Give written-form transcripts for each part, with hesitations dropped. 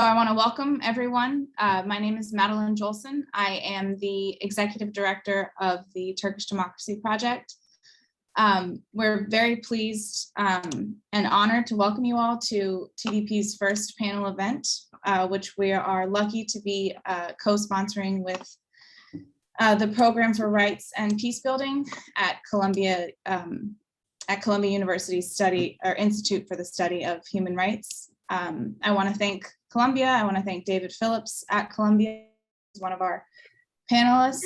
I want to welcome everyone. My name is Madeline Jolson. I am the Executive Director of the Turkish Democracy Project. We're very pleased and honored to welcome you all to TDP's first panel event, which we are lucky to be co-sponsoring with the Program for Rights and Peace Building at Columbia University's Institute for the Study of Human Rights. I want to thank Columbia. I want to thank David Phillips at Columbia, one of our panelists,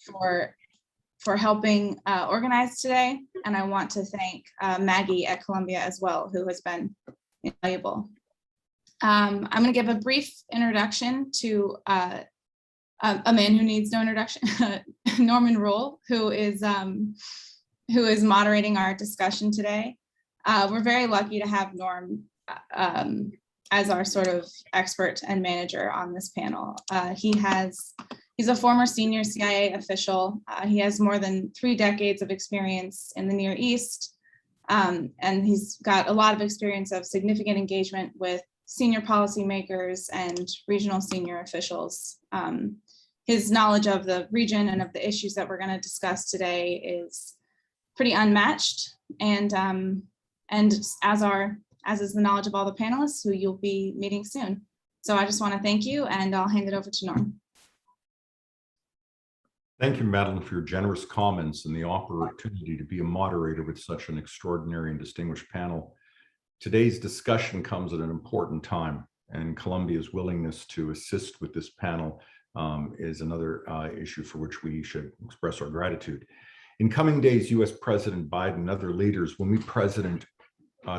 for helping organize today. And I want to thank Maggie at Columbia as well, who has been invaluable. I'm going to give a brief introduction to a man who needs no introduction, Norman Rule, who is moderating our discussion today. We're very lucky to have Norm as our sort of expert and manager on this panel. He's a former senior CIA official. He has more than 3 decades of experience in the Near East, and he's got a lot of experience of significant engagement with senior policymakers and regional senior officials. His knowledge of the region and of the issues that we're going to discuss today is pretty unmatched, and as is the knowledge of all the panelists who you'll be meeting soon. So I just want to thank you, and I'll hand it over to Norm. Thank you, Madeline, for your generous comments and the opportunity to be a moderator with such an extraordinary and distinguished panel. Today's discussion comes at an important time, and Columbia's willingness to assist with this panel is another issue for which we should express our gratitude. In coming days, US President Biden and other leaders will meet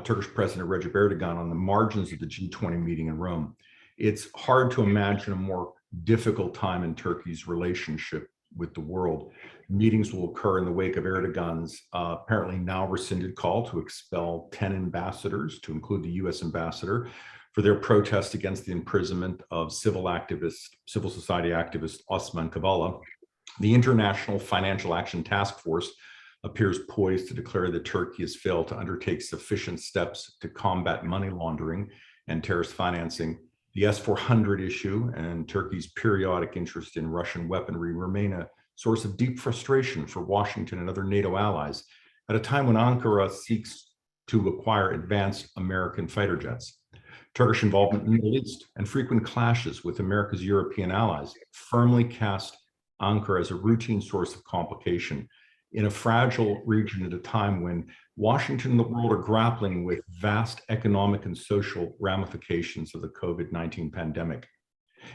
Turkish President Recep Erdogan on the margins of the G20 meeting in Rome. It's hard to imagine a more difficult time in Turkey's relationship with the world. Meetings will occur in the wake of Erdogan's apparently now rescinded call to expel 10 ambassadors, to include the US ambassador, for their protest against the imprisonment of civil society activist Osman Kavala. The International Financial Action Task Force appears poised to declare that Turkey has failed to undertake sufficient steps to combat money laundering and terrorist financing. The S-400 issue and Turkey's periodic interest in Russian weaponry remain a source of deep frustration for Washington and other NATO allies at a time when Ankara seeks to acquire advanced American fighter jets. Turkish involvement in the Middle East and frequent clashes with America's European allies firmly cast Ankara as a routine source of complication in a fragile region at a time when Washington and the world are grappling with vast economic and social ramifications of the COVID-19 pandemic.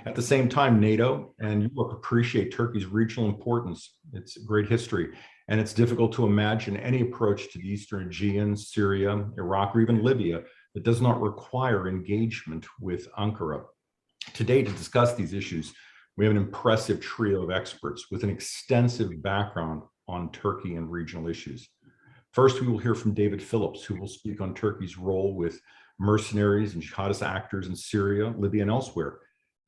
At the same time, NATO and Europe appreciate Turkey's regional importance, its great history, and it's difficult to imagine any approach to the Eastern Aegean, Syria, Iraq, or even Libya that does not require engagement with Ankara. Today, to discuss these issues, we have an impressive trio of experts with an extensive background on Turkey and regional issues. First, we will hear from David Phillips, who will speak on Turkey's role with mercenaries and jihadist actors in Syria, Libya, and elsewhere.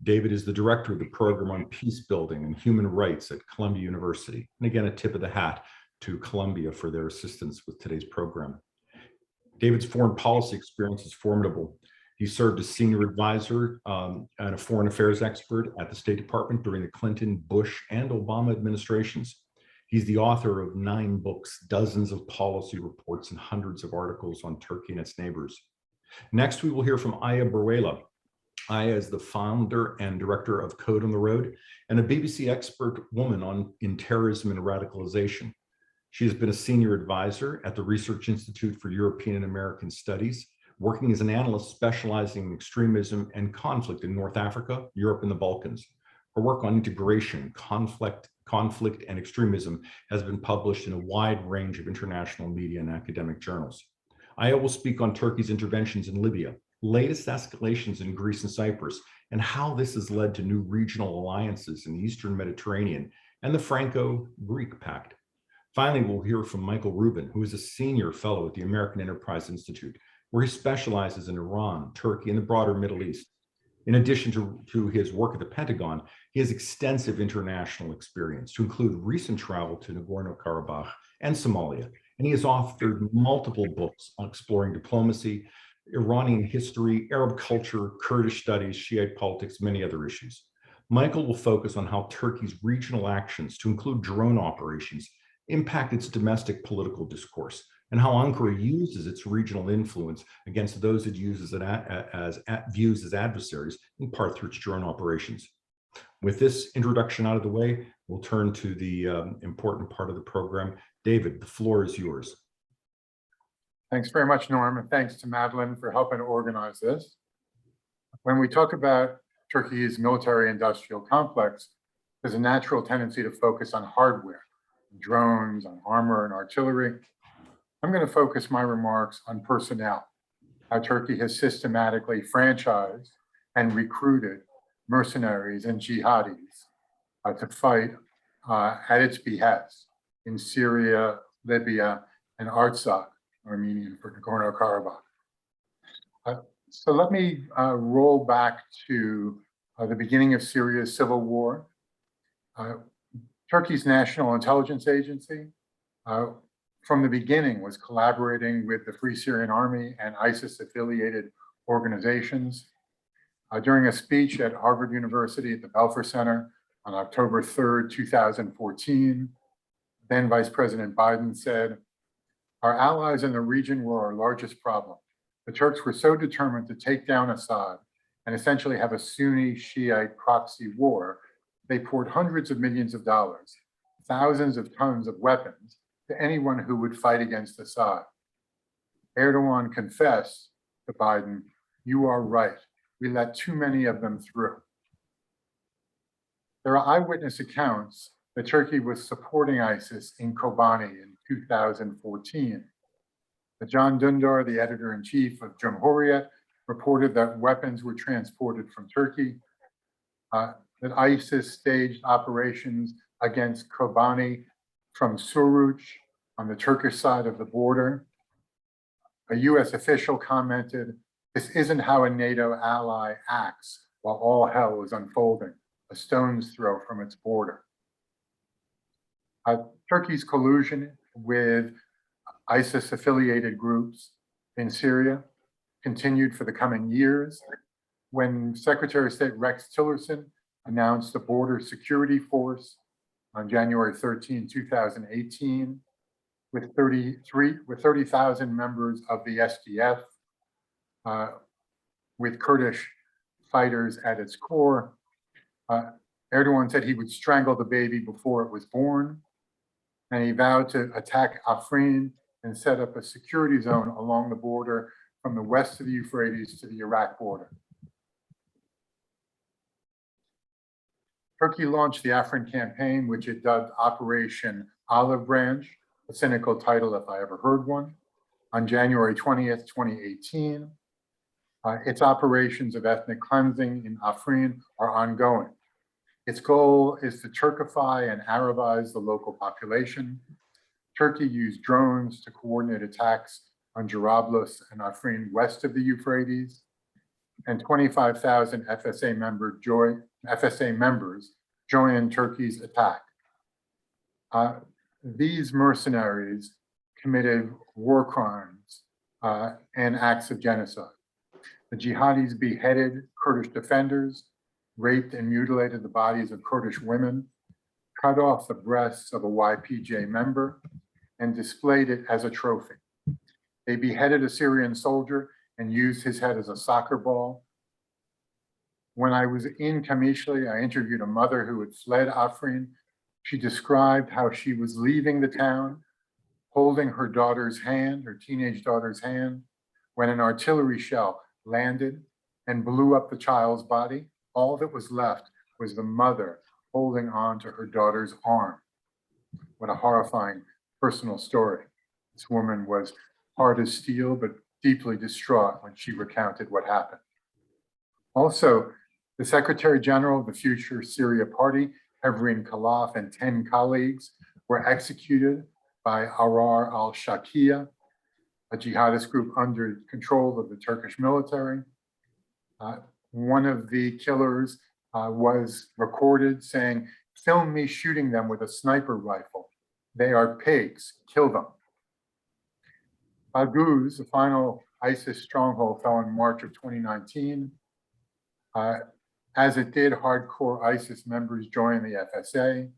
David is the director of the Program on Peace Building and Human Rights at Columbia University. And again, a tip of the hat to Columbia for their assistance with today's program. David's foreign policy experience is formidable. He served as senior advisor and a foreign affairs expert at the State Department during the Clinton, Bush, and Obama administrations. He's the author of 9 books, dozens of policy reports, and hundreds of articles on Turkey and its neighbors. Next, we will hear from Aya Baruela. Aya is the founder and director of Code on the Road and a BBC expert woman in terrorism and radicalization. She has been a senior advisor at the Research Institute for European and American Studies, working as an analyst specializing in extremism and conflict in North Africa, Europe, and the Balkans. Her work on integration, conflict, and extremism has been published in a wide range of international media and academic journals. Aya will speak on Turkey's interventions in Libya, latest escalations in Greece and Cyprus, and how this has led to new regional alliances in the Eastern Mediterranean and the Franco-Greek Pact. Finally, we'll hear from Michael Rubin, who is a senior fellow at the American Enterprise Institute, where he specializes in Iran, Turkey, and the broader Middle East. In addition to his work at the Pentagon, he has extensive international experience, to include recent travel to Nagorno-Karabakh and Somalia, and he has authored multiple books on exploring diplomacy, Iranian history, Arab culture, Kurdish studies, Shiite politics, many other issues. Michael will focus on how Turkey's regional actions, to include drone operations, impact its domestic political discourse, and how Ankara uses its regional influence against those it uses views as adversaries, in part through its drone operations. With this introduction out of the way, we'll turn to the important part of the program. David, the floor is yours. Thanks very much, Norm, and thanks to Madeline for helping to organize this. When we talk about Turkey's military-industrial complex, there's a natural tendency to focus on hardware, drones, on armor and artillery. I'm going to focus my remarks on personnel, how Turkey has systematically franchised and recruited mercenaries and jihadis to fight at its behest in Syria, Libya, and Artsakh, Armenian for Nagorno-Karabakh. So let me roll back to the beginning of Syria's civil war. Turkey's National Intelligence Agency, from the beginning, was collaborating with the Free Syrian Army and ISIS-affiliated organizations. During a speech at Harvard University at the Belfer Center on October 3rd, 2014, then Vice President Biden said, "Our allies in the region were our largest problem. The Turks were so determined to take down Assad and essentially have a Sunni Shiite proxy war, they poured hundreds of millions of dollars, thousands of tons of weapons to anyone who would fight against Assad." Erdogan confessed to Biden, "You are right. We let too many of them through." There are eyewitness accounts that Turkey was supporting ISIS in Kobani in 2014. John Dündar, the editor-in-chief of Cumhuriyet, reported that weapons were transported from Turkey, that ISIS staged operations against Kobani from Suruc on the Turkish side of the border. A US official commented, "This isn't how a NATO ally acts while all hell is unfolding, a stone's throw from its border." Turkey's collusion with ISIS-affiliated groups in Syria continued for the coming years. When Secretary of State Rex Tillerson announced a border security force on January 13, 2018, with 30,000 members of the SDF, with Kurdish fighters at its core, Erdogan said he would strangle the baby before it was born, and he vowed to attack Afrin and set up a security zone along the border from the west of the Euphrates to the Iraq border. Turkey launched the Afrin campaign, which it dubbed Operation Olive Branch, a cynical title if I ever heard one, on January 20th, 2018. Its operations of ethnic cleansing in Afrin are ongoing. Its goal is to Turkify and Arabize the local population. Turkey used drones to coordinate attacks on Jarablus and Afrin west of the Euphrates, and 25,000 FSA members joined Turkey's attack. These mercenaries committed war crimes and acts of genocide. The jihadis beheaded Kurdish defenders, raped and mutilated the bodies of Kurdish women, cut off the breasts of a YPJ member, and displayed it as a trophy. They beheaded a Syrian soldier and used his head as a soccer ball. When I was in Kamishli, I interviewed a mother who had fled Afrin. She described how she was leaving the town, holding her daughter's hand, her teenage daughter's hand, when an artillery shell landed and blew up the child's body. All that was left was the mother holding on to her daughter's arm. What a horrifying personal story. This woman was hard as steel, but deeply distraught when she recounted what happened. Also, the Secretary General of the Future Syria Party, Hevrin Khalaf, and 10 colleagues were executed by Arar al-Shakia, a jihadist group under control of the Turkish military. One of the killers was recorded saying, "Film me shooting them with a sniper rifle. They are pigs, kill them." Baghouz, the final ISIS stronghold fell in March of 2019. As it did, hardcore ISIS members joined the FSA.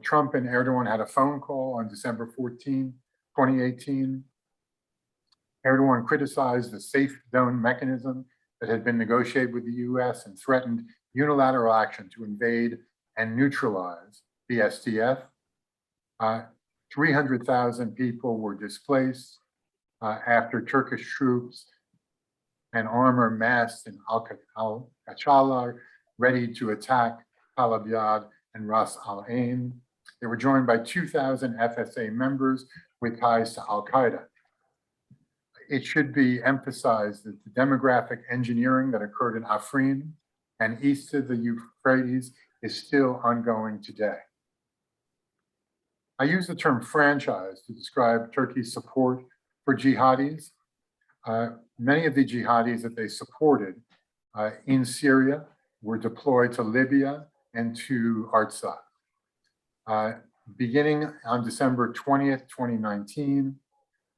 Trump and Erdogan had a phone call on December 14, 2018. Erdogan criticized the safe zone mechanism that had been negotiated with the US and threatened unilateral action to invade and neutralize the SDF. 300,000 people were displaced after Turkish troops and armor massed in Al-Qachala, ready to attack Talabyad and Ras Al Ain. They were joined by 2,000 FSA members with ties to Al-Qaeda. It should be emphasized that the demographic engineering that occurred in Afrin and east of the Euphrates is still ongoing today. I use the term franchise to describe Turkey's support for jihadis. Many of the jihadis that they supported in Syria were deployed to Libya and to Artsakh. Beginning on December 20th, 2019,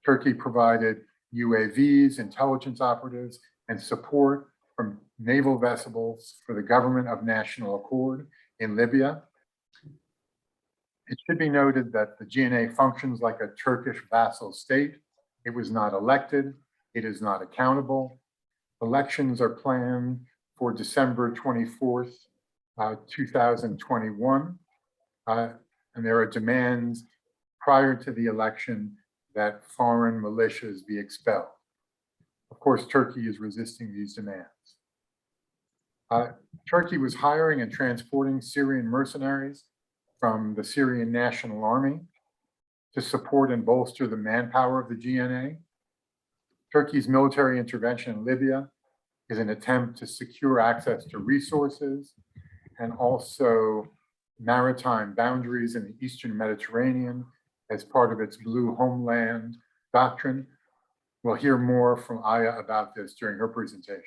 Turkey provided UAVs, intelligence operatives, and support from naval vessels for the government of national accord in Libya. It should be noted that the GNA functions like a Turkish vassal state. It was not elected. It is not accountable. Elections are planned for December 24th, 2021. And there are demands prior to the election that foreign militias be expelled. Of course, Turkey is resisting these demands. Turkey was hiring and transporting Syrian mercenaries from the Syrian National Army to support and bolster the manpower of the GNA. Turkey's military intervention in Libya is an attempt to secure access to resources and also maritime boundaries in the Eastern Mediterranean as part of its Blue Homeland doctrine. We'll hear more from Aya about this during her presentation.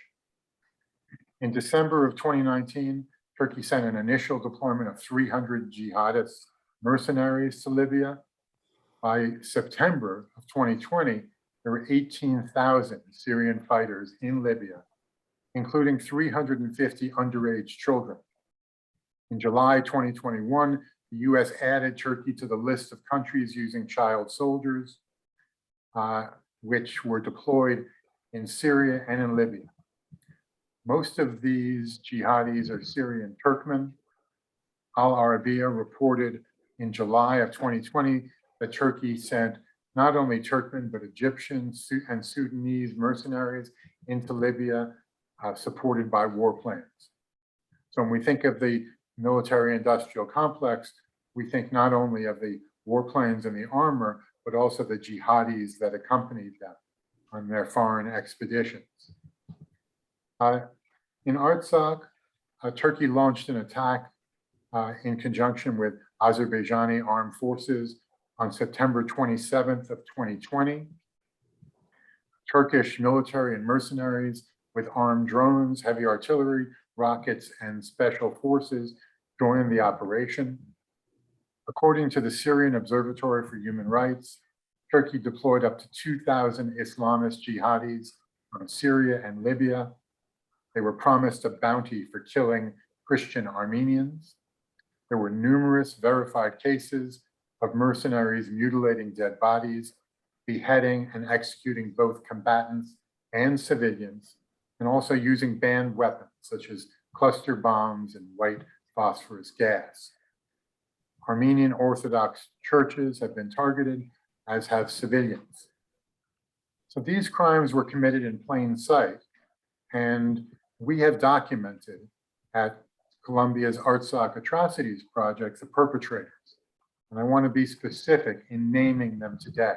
In December of 2019, Turkey sent an initial deployment of 300 jihadist mercenaries to Libya. By September of 2020, there were 18,000 Syrian fighters in Libya, including 350 underage children. In July 2021, the US added Turkey to the list of countries using child soldiers, which were deployed in Syria and in Libya. Most of these jihadis are Syrian Turkmen. Al Arabiya reported in July of 2020 that Turkey sent not only Turkmen, but Egyptian and Sudanese mercenaries into Libya, supported by war plans. So when we think of the military-industrial complex, we think not only of the warplanes and the armor, but also the jihadis that accompanied them on their foreign expeditions. In Artsakh, Turkey launched an attack in conjunction with Azerbaijani armed forces on September 27th of 2020. Turkish military and mercenaries with armed drones, heavy artillery, rockets, and special forces joined the operation. According to the Syrian Observatory for Human Rights, Turkey deployed up to 2,000 Islamist jihadis from Syria and Libya. They were promised a bounty for killing Christian Armenians. There were numerous verified cases of mercenaries mutilating dead bodies, beheading and executing both combatants and civilians, and also using banned weapons such as cluster bombs and white phosphorus gas. Armenian Orthodox churches have been targeted, as have civilians. So these crimes were committed in plain sight, and we have documented at Colombia's Artsakh Atrocities Project the perpetrators. And I want to be specific in naming them today.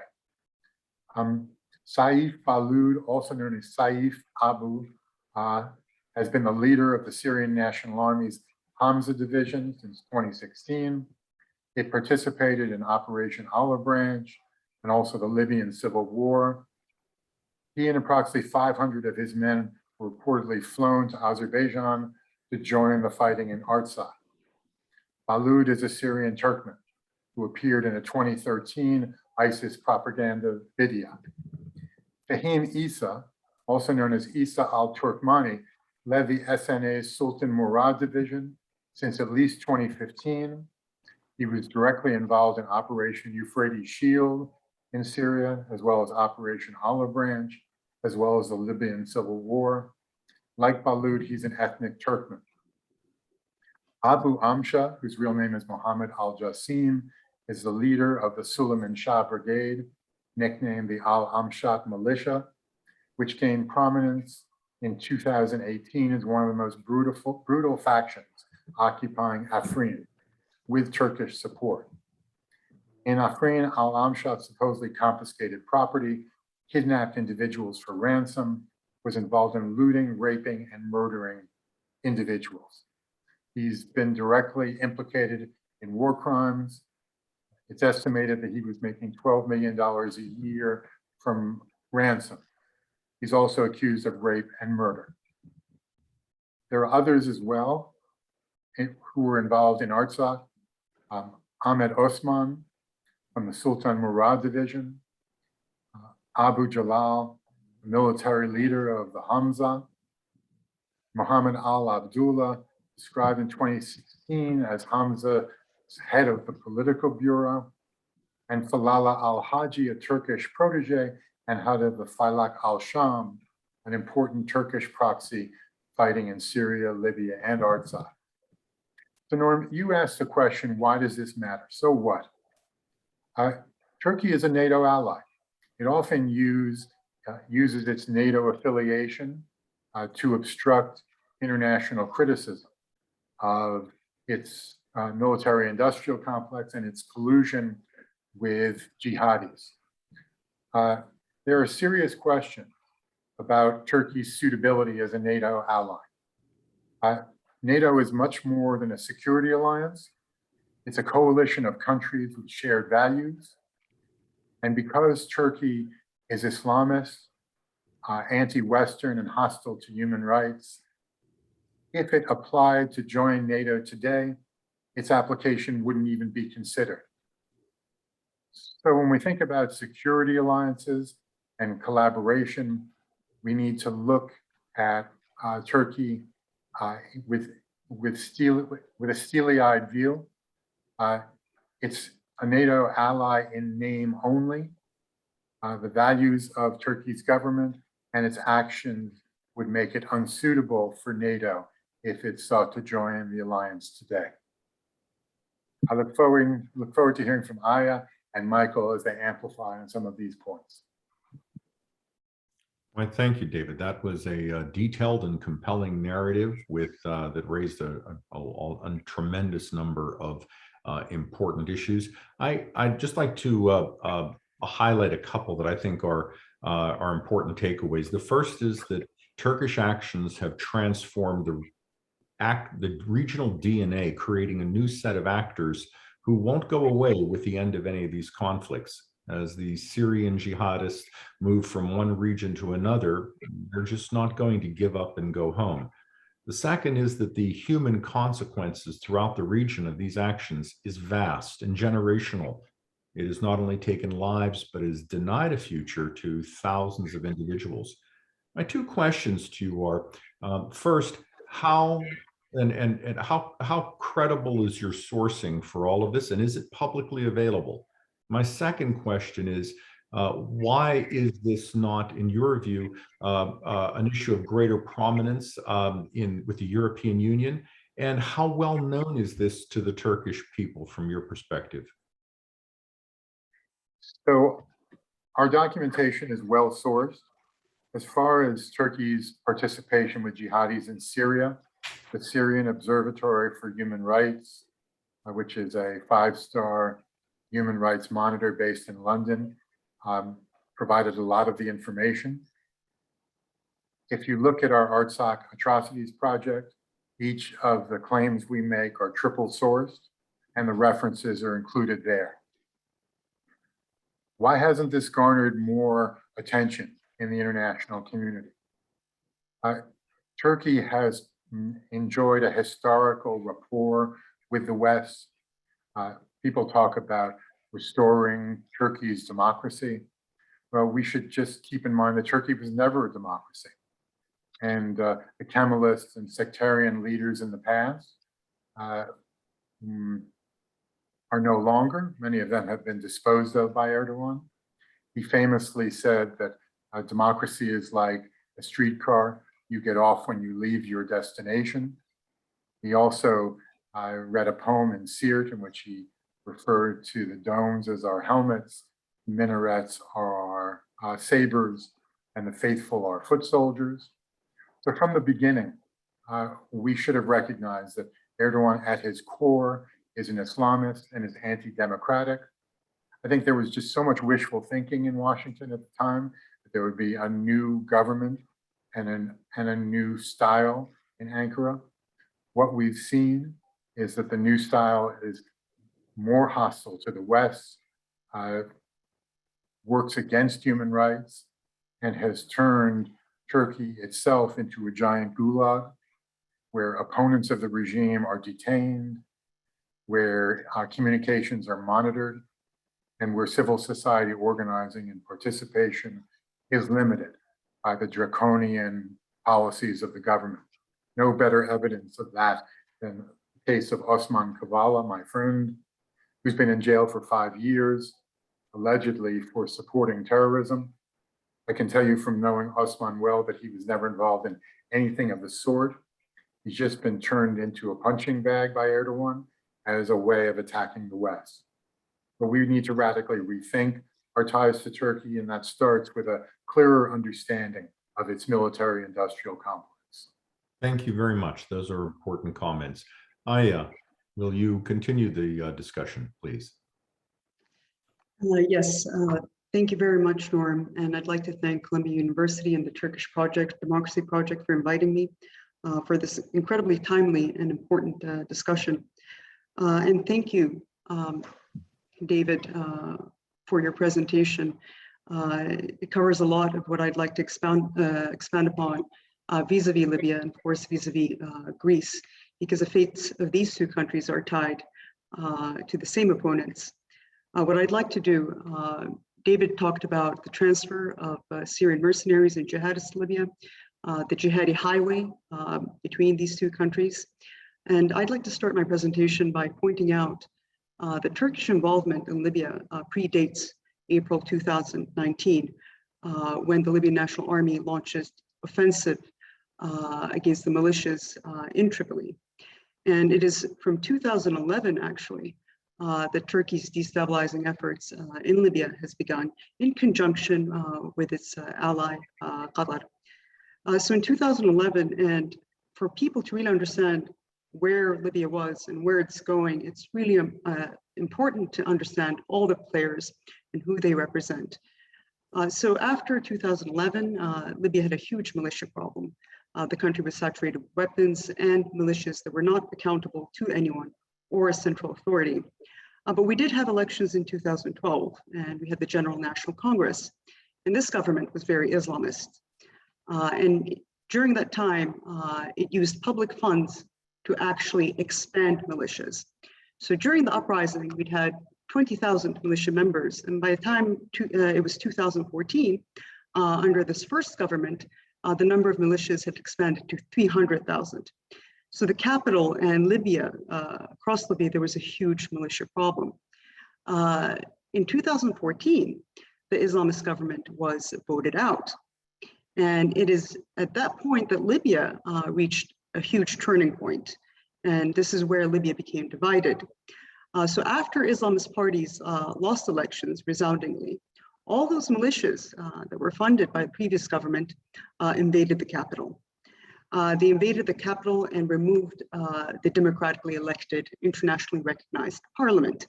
Saif Balud, also known as Saif Abu, has been the leader of the Syrian National Army's Hamza Division since 2016. It participated in Operation Olive Branch and also the Libyan Civil War. He and approximately 500 of his men were reportedly flown to Azerbaijan to join the fighting in Artsakh. Balud is a Syrian Turkmen who appeared in a 2013 ISIS propaganda video. Fahim Isa, also known as Isa al-Turkmani, led the SNA's Sultan Murad division since at least 2015. He was directly involved in Operation Euphrates Shield in Syria, as well as Operation Olive Branch, as well as the Libyan civil war. Like Balud, he's an ethnic Turkmen. Abu Amsha, whose real name is Mohammed al-Jassim, is the leader of the Suleiman Shah Brigade, nicknamed the Al-Amshat Militia, which gained prominence in 2018 as one of the most brutal factions occupying Afrin, with Turkish support. In Afrin, al-Amshat supposedly confiscated property, kidnapped individuals for ransom, was involved in looting, raping, and murdering individuals. He's been directly implicated in war crimes. It's estimated that he was making $12 million a year from ransom. He's also accused of rape and murder. There are others as well who were involved in Artsakh. Ahmed Osman from the Sultan Murad division, Abu Jalal, the military leader of the Hamza, Muhammad al-Abdullah, described in 2016 as Hamza's head of the political bureau, and Falala al-Haji, a Turkish protege, and head of the Faylaq al-Sham, an important Turkish proxy fighting in Syria, Libya, and Artsakh. So Norm, you asked the question, why does this matter? So what? Turkey is a NATO ally. It often uses its NATO affiliation to obstruct international criticism of its military-industrial complex and its collusion with jihadis. There are serious questions about Turkey's suitability as a NATO ally. NATO is much more than a security alliance. It's a coalition of countries with shared values. And because Turkey is Islamist, anti-Western, and hostile to human rights, if it applied to join NATO today, its application wouldn't even be considered. So when we think about security alliances and collaboration, we need to look at Turkey with a steely-eyed view. It's a NATO ally in name only. The values of Turkey's government and its actions would make it unsuitable for NATO if it sought to join the alliance today. I look forward to hearing from Aya and Michael as they amplify on some of these points. Well, thank you, David. That was a detailed and compelling narrative with that raised a tremendous number of important issues. I'd just like to highlight a couple that I think are important takeaways. The first is that Turkish actions have transformed the regional DNA, creating a new set of actors who won't go away with the end of any of these conflicts. As the Syrian jihadists move from one region to another, they're just not going to give up and go home. The second is that the human consequences throughout the region of these actions is vast and generational. It has not only taken lives, but has denied a future to thousands of individuals. My two questions to you are, first, how credible is your sourcing for all of this, and is it publicly available? My second question is, why is this not, in your view, an issue of greater prominence with the European Union? And how well known is this to the Turkish people from your perspective? So our documentation is well sourced. As far as Turkey's participation with jihadis in Syria, the Syrian Observatory for Human Rights, which is a 5-star human rights monitor based in London, provided a lot of the information. If you look at our Artsakh Atrocities Project, each of the claims we make are triple sourced and the references are included there. Why hasn't this garnered more attention in the international community? Turkey has enjoyed a historical rapport with the West. People talk about restoring Turkey's democracy. well, we should just keep in mind that Turkey was never a democracy. And the Kemalists and sectarian leaders in the past are no longer. Many of them have been disposed of by Erdogan. He famously said that democracy is like a streetcar. You get off when you leave your destination. He also read a poem in Siirt in which he referred to the domes as our helmets, the minarets are our sabers, and the faithful are foot soldiers. So from the beginning, we should have recognized that Erdogan at his core is an Islamist and is anti-democratic. I think there was just so much wishful thinking in Washington at the time that there would be a new government and a new style in Ankara. What we've seen is that the new style is more hostile to the West, works against human rights, and has turned Turkey itself into a giant gulag where opponents of the regime are detained, where communications are monitored, and where civil society organizing and participation is limited by the draconian policies of the government. No better evidence of that than the case of Osman Kavala, my friend, who's been in jail for 5 years, allegedly for supporting terrorism. I can tell you from knowing Osman well that he was never involved in anything of the sort. He's just been turned into a punching bag by Erdogan as a way of attacking the West. But we need to radically rethink our ties to Turkey, and that starts with a clearer understanding of its military-industrial complex. Thank you very much. Those are important comments. Aya, will you continue the discussion, please? Yes, thank you very much, Norm. And I'd like to thank Columbia University and the Turkish Democracy Project for inviting me for this incredibly timely and important discussion. And thank you, David, for your presentation. It covers a lot of what I'd like to expand upon vis-a-vis Libya and of course vis-a-vis Greece, because the fates of these two countries are tied to the same opponents. What I'd like to do, David talked about the transfer of Syrian mercenaries and jihadists to Libya, the jihadi highway between these two countries. And I'd like to start my presentation by pointing out that Turkish involvement in Libya predates April 2019, when the Libyan National Army launches offensive against the militias in Tripoli. And it is from 2011, actually, that Turkey's destabilizing efforts in Libya has begun in conjunction with its ally, Qatar. So in 2011, and for people to really understand where Libya was and where it's going, it's really important to understand all the players and who they represent. So after 2011, Libya had a huge militia problem. The country was saturated with weapons and militias that were not accountable to anyone or a central authority. But we did have elections in 2012, and we had the General National Congress. And this government was very Islamist. And during that time, it used public funds to actually expand militias. So during the uprising, we'd had 20,000 militia members. And by the time it was 2014, under this first government, the number of militias had expanded to 300,000. So the capital and Libya, across Libya, there was a huge militia problem. In 2014, the Islamist government was voted out. And it is at that point that Libya reached a huge turning point. And this is where Libya became divided. So after Islamist parties lost elections resoundingly, all those militias that were funded by the previous government invaded the capital. They invaded the capital and removed the democratically elected, internationally recognized parliament,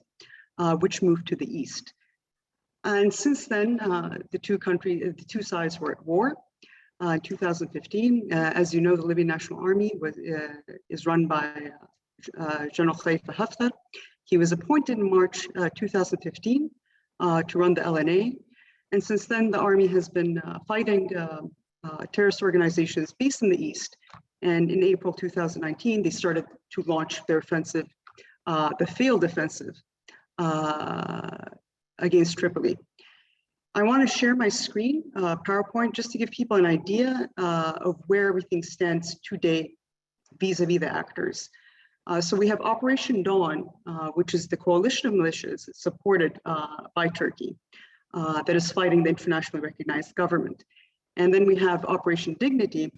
which moved to the east. And since then, the two sides were at war. In 2015, as you know, the Libyan National Army is run by General Khalifa Haftar. He was appointed in March 2015 to run the LNA. And since then, the army has been fighting terrorist organizations based in the east. And in April 2019, they started to launch their offensive, the failed offensive against Tripoli. I want to share my screen, PowerPoint, just to give people an idea of where everything stands today vis-a-vis the actors. So we have Operation Dawn, which is the coalition of militias supported by Turkey that is fighting the internationally recognized government. And then we have Operation Dignity,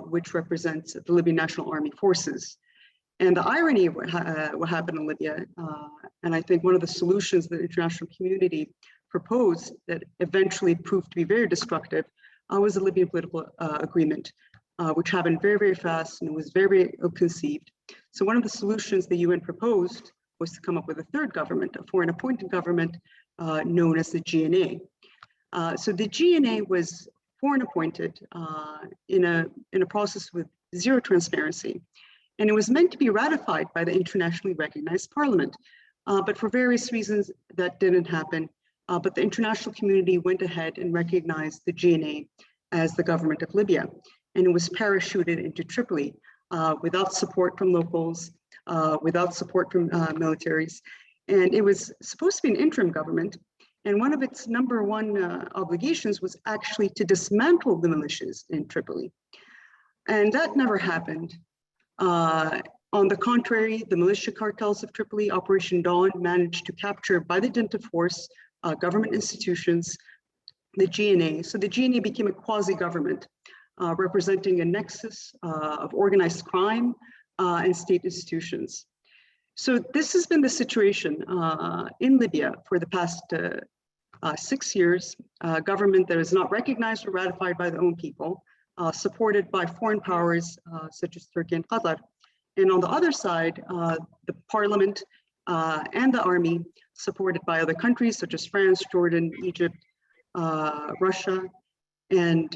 which represents the Libyan National Army forces. And the irony of what happened in Libya, and I think one of the solutions that the international community proposed that eventually proved to be very destructive, was the Libyan political agreement, which happened very, very fast and was very, very ill-conceived. So one of the solutions the UN proposed was to come up with a third government, a foreign appointed government known as the GNA. So the GNA was foreign appointed in a process with zero transparency. And it was meant to be ratified by the internationally recognized parliament. But for various reasons, that didn't happen. But the international community went ahead and recognized the GNA as the government of Libya. And it was parachuted into Tripoli without support from locals, without support from militaries. And it was supposed to be an interim government. And one of its number one obligations was actually to dismantle the militias in Tripoli. And that never happened. On the contrary, the militia cartels of Tripoli, Operation Dawn, managed to capture by the dint of force government institutions, the GNA. So the GNA became a quasi-government representing a nexus of organized crime and state institutions. So this has been the situation in Libya for the past 6 years, a government that is not recognized or ratified by their own people, supported by foreign powers such as Turkey and Qatar. And on the other side, the parliament and the army supported by other countries such as France, Jordan, Egypt, Russia, and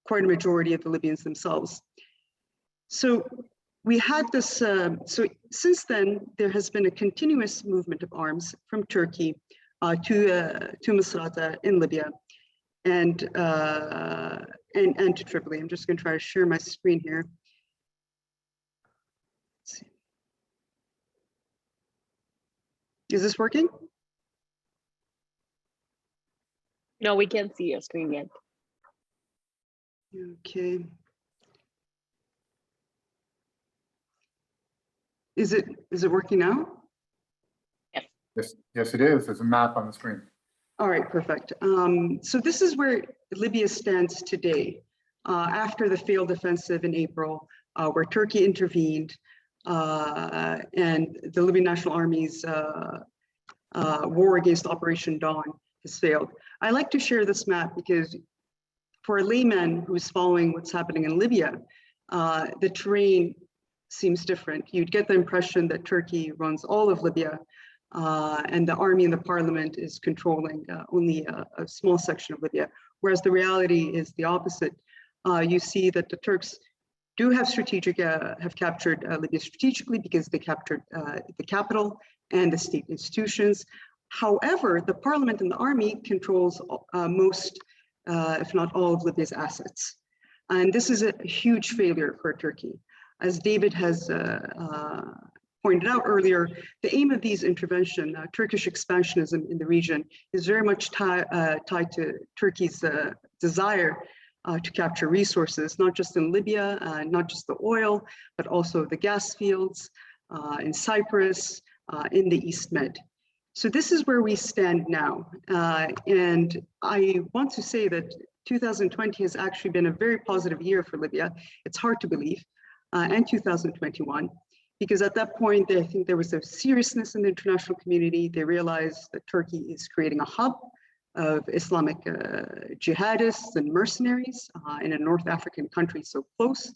quite a majority of the Libyans themselves. So we had this, so since then, there has been a continuous movement of arms from Turkey to Misrata in Libya and to Tripoli. I'm just going to try to share my screen here. Let's see. Is this working? No, we can't see your screen yet. Okay. Is it working now? Yes, it is. There's a map on the screen. All right, perfect. So this is where Libya stands today, after the failed offensive in April, where Turkey intervened, and the Libyan National Army's war against Operation Dawn has failed. I like to share this map because for a layman who's following what's happening in Libya, the terrain seems different. You'd get the impression that Turkey runs all of Libya, and the army and the parliament is controlling only a small section of Libya, whereas the reality is the opposite. You see that the Turks do have captured Libya strategically because they captured the capital and the state institutions. However, the parliament and the army controls most, if not all, of Libya's assets. And this is a huge failure for Turkey. As David has pointed out earlier, the aim of these intervention, Turkish expansionism in the region, is very much tied to Turkey's desire to capture resources, not just in Libya, not just the oil, but also the gas fields in Cyprus, in the East Med. So this is where we stand now. And I want to say that 2020 has actually been a very positive year for Libya. It's hard to believe, and 2021, because at that point, I think there was a seriousness in the international community. They realized that Turkey is creating a hub of Islamic jihadists and mercenaries in a North African country so close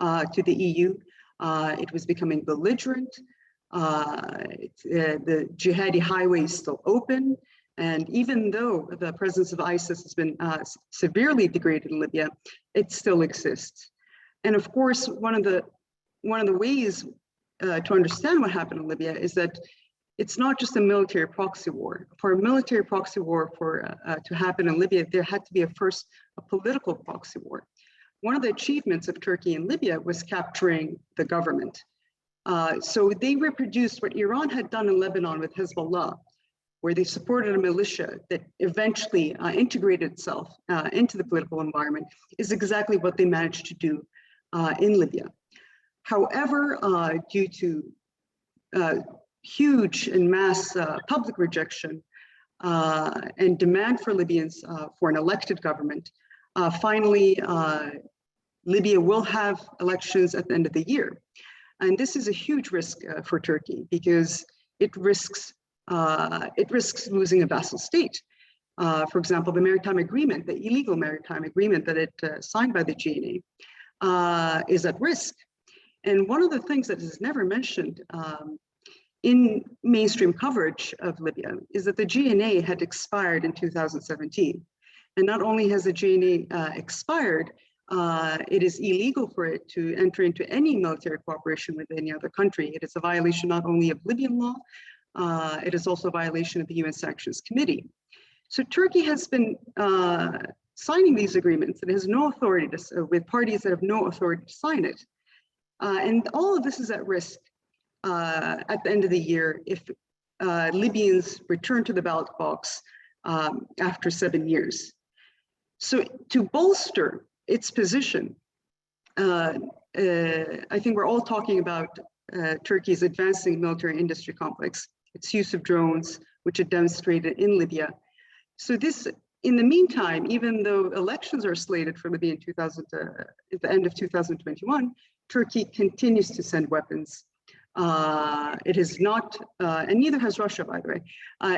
to the EU. It was becoming belligerent. The jihadi highway is still open. And even though the presence of ISIS has been severely degraded in Libya, it still exists. And of course, one of the ways to understand what happened in Libya is that it's not just a military proxy war. For a military proxy war to happen in Libya, there had to be first a political proxy war. One of the achievements of Turkey in Libya was capturing the government. So they reproduced what Iran had done in Lebanon with Hezbollah. where they supported a militia that eventually integrated itself into the political environment, is exactly what they managed to do in Libya. However, due to huge and mass public rejection and demand for Libyans for an elected government, finally, Libya will have elections at the end of the year. And this is a huge risk for Turkey because it risks losing a vassal state. For example, the maritime agreement, the illegal maritime agreement that it signed by the GNA is at risk. And one of the things that is never mentioned in mainstream coverage of Libya is that the GNA had expired in 2017. And not only has the GNA expired, it is illegal for it to enter into any military cooperation with any other country. It is a violation not only of Libyan law, it is also a violation of the UN Sanctions Committee. So Turkey has been signing these agreements. It has no authority to, with parties that have no authority to sign it. And all of this is at risk at the end of the year if Libyans return to the ballot box after 7 years. So to bolster its position, I think we're all talking about Turkey's advancing military industry complex, its use of drones, which it demonstrated in Libya. So this, in the meantime, even though elections are slated for Libya in at the end of 2021, Turkey continues to send weapons. It has not, and neither has Russia, by the way,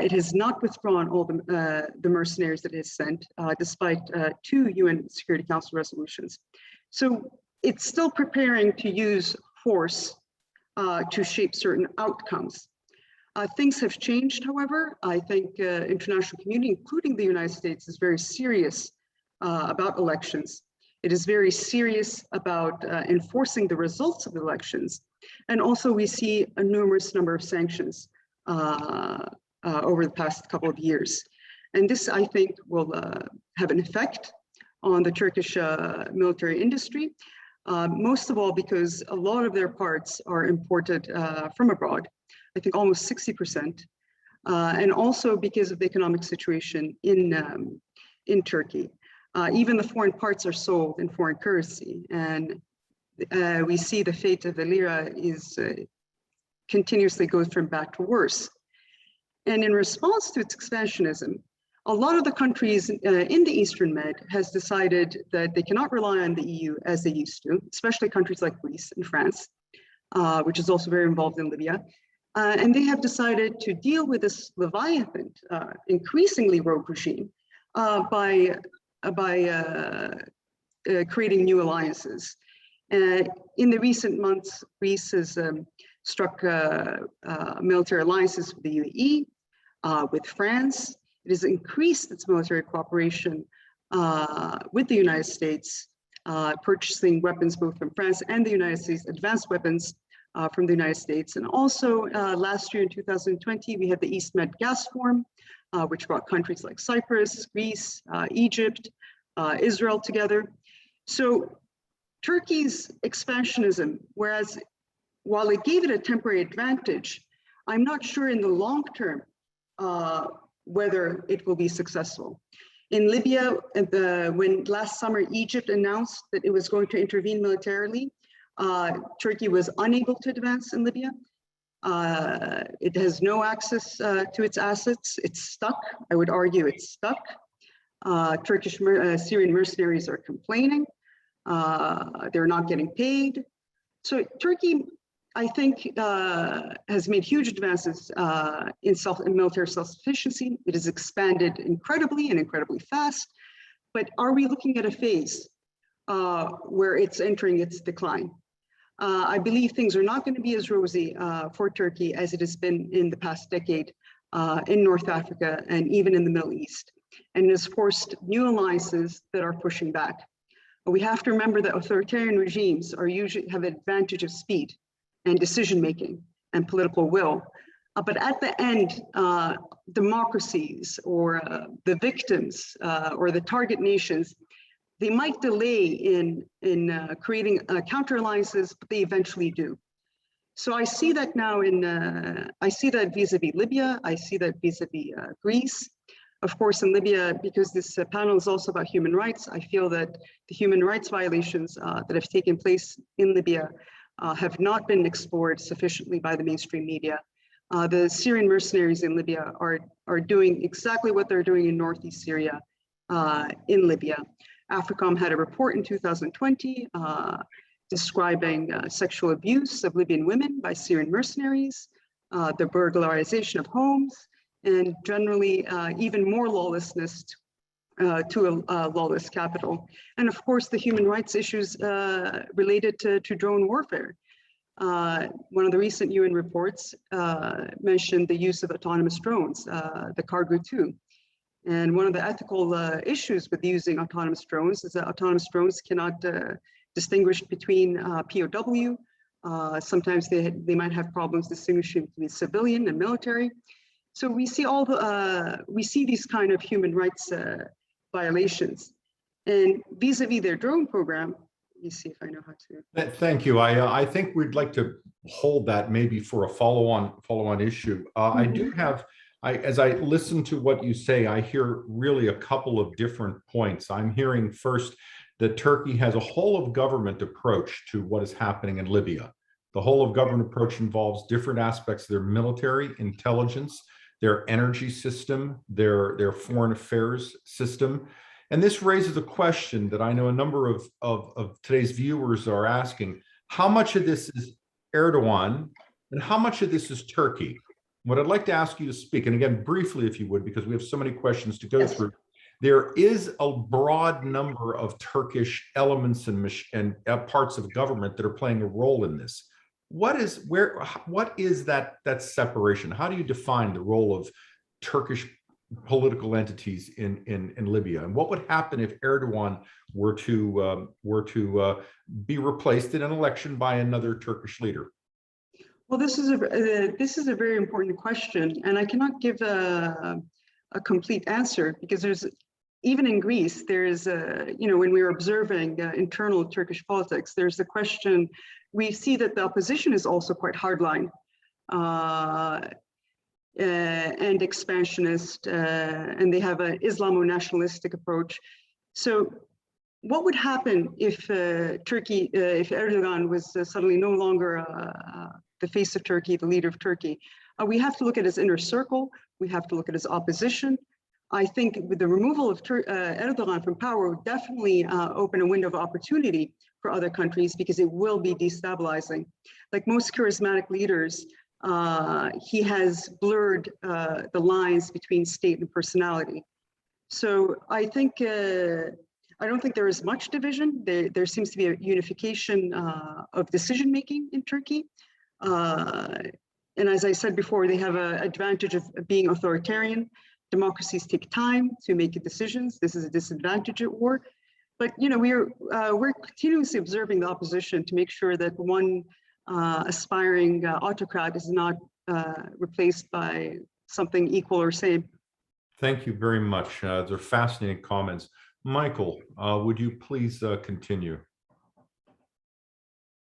it has not withdrawn all the mercenaries that it has sent, despite 2 UN Security Council resolutions. So it's still preparing to use force to shape certain outcomes. Things have changed, however. I think international community, including the United States, is very serious about elections. It is very serious about enforcing the results of the elections. And also we see a numerous number of sanctions over the past couple of years. And this, I think, will have an effect on the Turkish military industry, most of all because a lot of their parts are imported from abroad, I think almost 60%, and also because of the economic situation in Turkey. Even the foreign parts are sold in foreign currency, and we see the fate of the lira is continuously goes from bad to worse. And in response to its expansionism, a lot of the countries in the Eastern Med has decided that they cannot rely on the EU as they used to, especially countries like Greece and France, which is also very involved in Libya. And they have decided to deal with this Leviathan, increasingly rogue regime by creating new alliances. In the recent months, Greece has struck military alliances with the UAE, with France. It has increased its military cooperation with the United States, purchasing weapons both from France and the United States, advanced weapons from the United States. And also last year in 2020, we had the East Med Gas Forum, which brought countries like Cyprus, Greece, Egypt, Israel together. So Turkey's expansionism, whereas while it gave it a temporary advantage, I'm not sure in the long term whether it will be successful. In Libya, when last summer Egypt announced that it was going to intervene militarily, Turkey was unable to advance in Libya. It has no access to its assets. It's stuck. I would argue it's stuck. Turkish Syrian mercenaries are complaining. They're not getting paid. So Turkey, I think, has made huge advances in military self-sufficiency. It has expanded incredibly and incredibly fast. But are we looking at a phase where it's entering its decline? I believe things are not going to be as rosy for Turkey as it has been in the past decade in North Africa and even in the Middle East. And it has forced new alliances that are pushing back. But we have to remember that authoritarian regimes usually have an advantage of speed and decision-making and political will. But at the end, democracies or the victims or the target nations, they might delay in creating counter alliances, but they eventually do. So I see that now I see that vis-a-vis Libya, I see that vis-a-vis Greece. Of course, in Libya, because this panel is also about human rights, I feel that the human rights violations that have taken place in Libya have not been explored sufficiently by the mainstream media. The Syrian mercenaries in Libya are doing exactly what they're doing in Northeast Syria in Libya. AFRICOM had a report in 2020 describing sexual abuse of Libyan women by Syrian mercenaries, the burglarization of homes, and generally even more lawlessness to a lawless capital. And of course, the human rights issues related to drone warfare. One of the recent UN reports mentioned the use of autonomous drones, the Cargo 2. And one of the ethical issues with using autonomous drones is that autonomous drones cannot distinguish between POW. Sometimes they might have problems distinguishing between civilian and military. So we see we see these kind of human rights violations. And vis-a-vis their drone program, let me see if I know how to. Thank you. I think we'd like to hold that maybe for a follow-on issue. I do have, as I listen to what you say, I hear really a couple of different points. I'm hearing first that Turkey has a whole of government approach to what is happening in Libya. The whole of government approach involves different aspects of their military, intelligence, their energy system, their foreign affairs system. And this raises a question that I know a number of today's viewers are asking. How much of this is Erdogan and how much of this is Turkey? What I'd like to ask you to speak, and again, briefly, if you would, because we have so many questions to go through. There is a broad number of Turkish elements and parts of government that are playing a role in this. What is that separation? How do you define the role of Turkish political entities in Libya? And what would happen if Erdogan were to be replaced in an election by another Turkish leader? Well, this is a very important question, and I cannot give a complete answer because there's, even in Greece, there's when we were observing internal Turkish politics, there's the question. We see that the opposition is also quite hardline and expansionist, and they have an Islamo-nationalistic approach. So what would happen if if Erdogan was suddenly no longer the face of Turkey, the leader of Turkey? We have to look at his inner circle. We have to look at his opposition. I think with the removal of Erdogan from power would definitely open a window of opportunity for other countries because it will be destabilizing. Like most charismatic leaders, he has blurred the lines between state and personality. So I think, I don't think there is much division. There seems to be a unification of decision-making in Turkey. And as I said before, they have an advantage of being authoritarian. Democracies take time to make decisions. This is a disadvantage at war. But we're continuously observing the opposition to make sure that one aspiring autocrat is not replaced by something equal or same. Thank you very much. They're fascinating comments. Michael, would you please continue?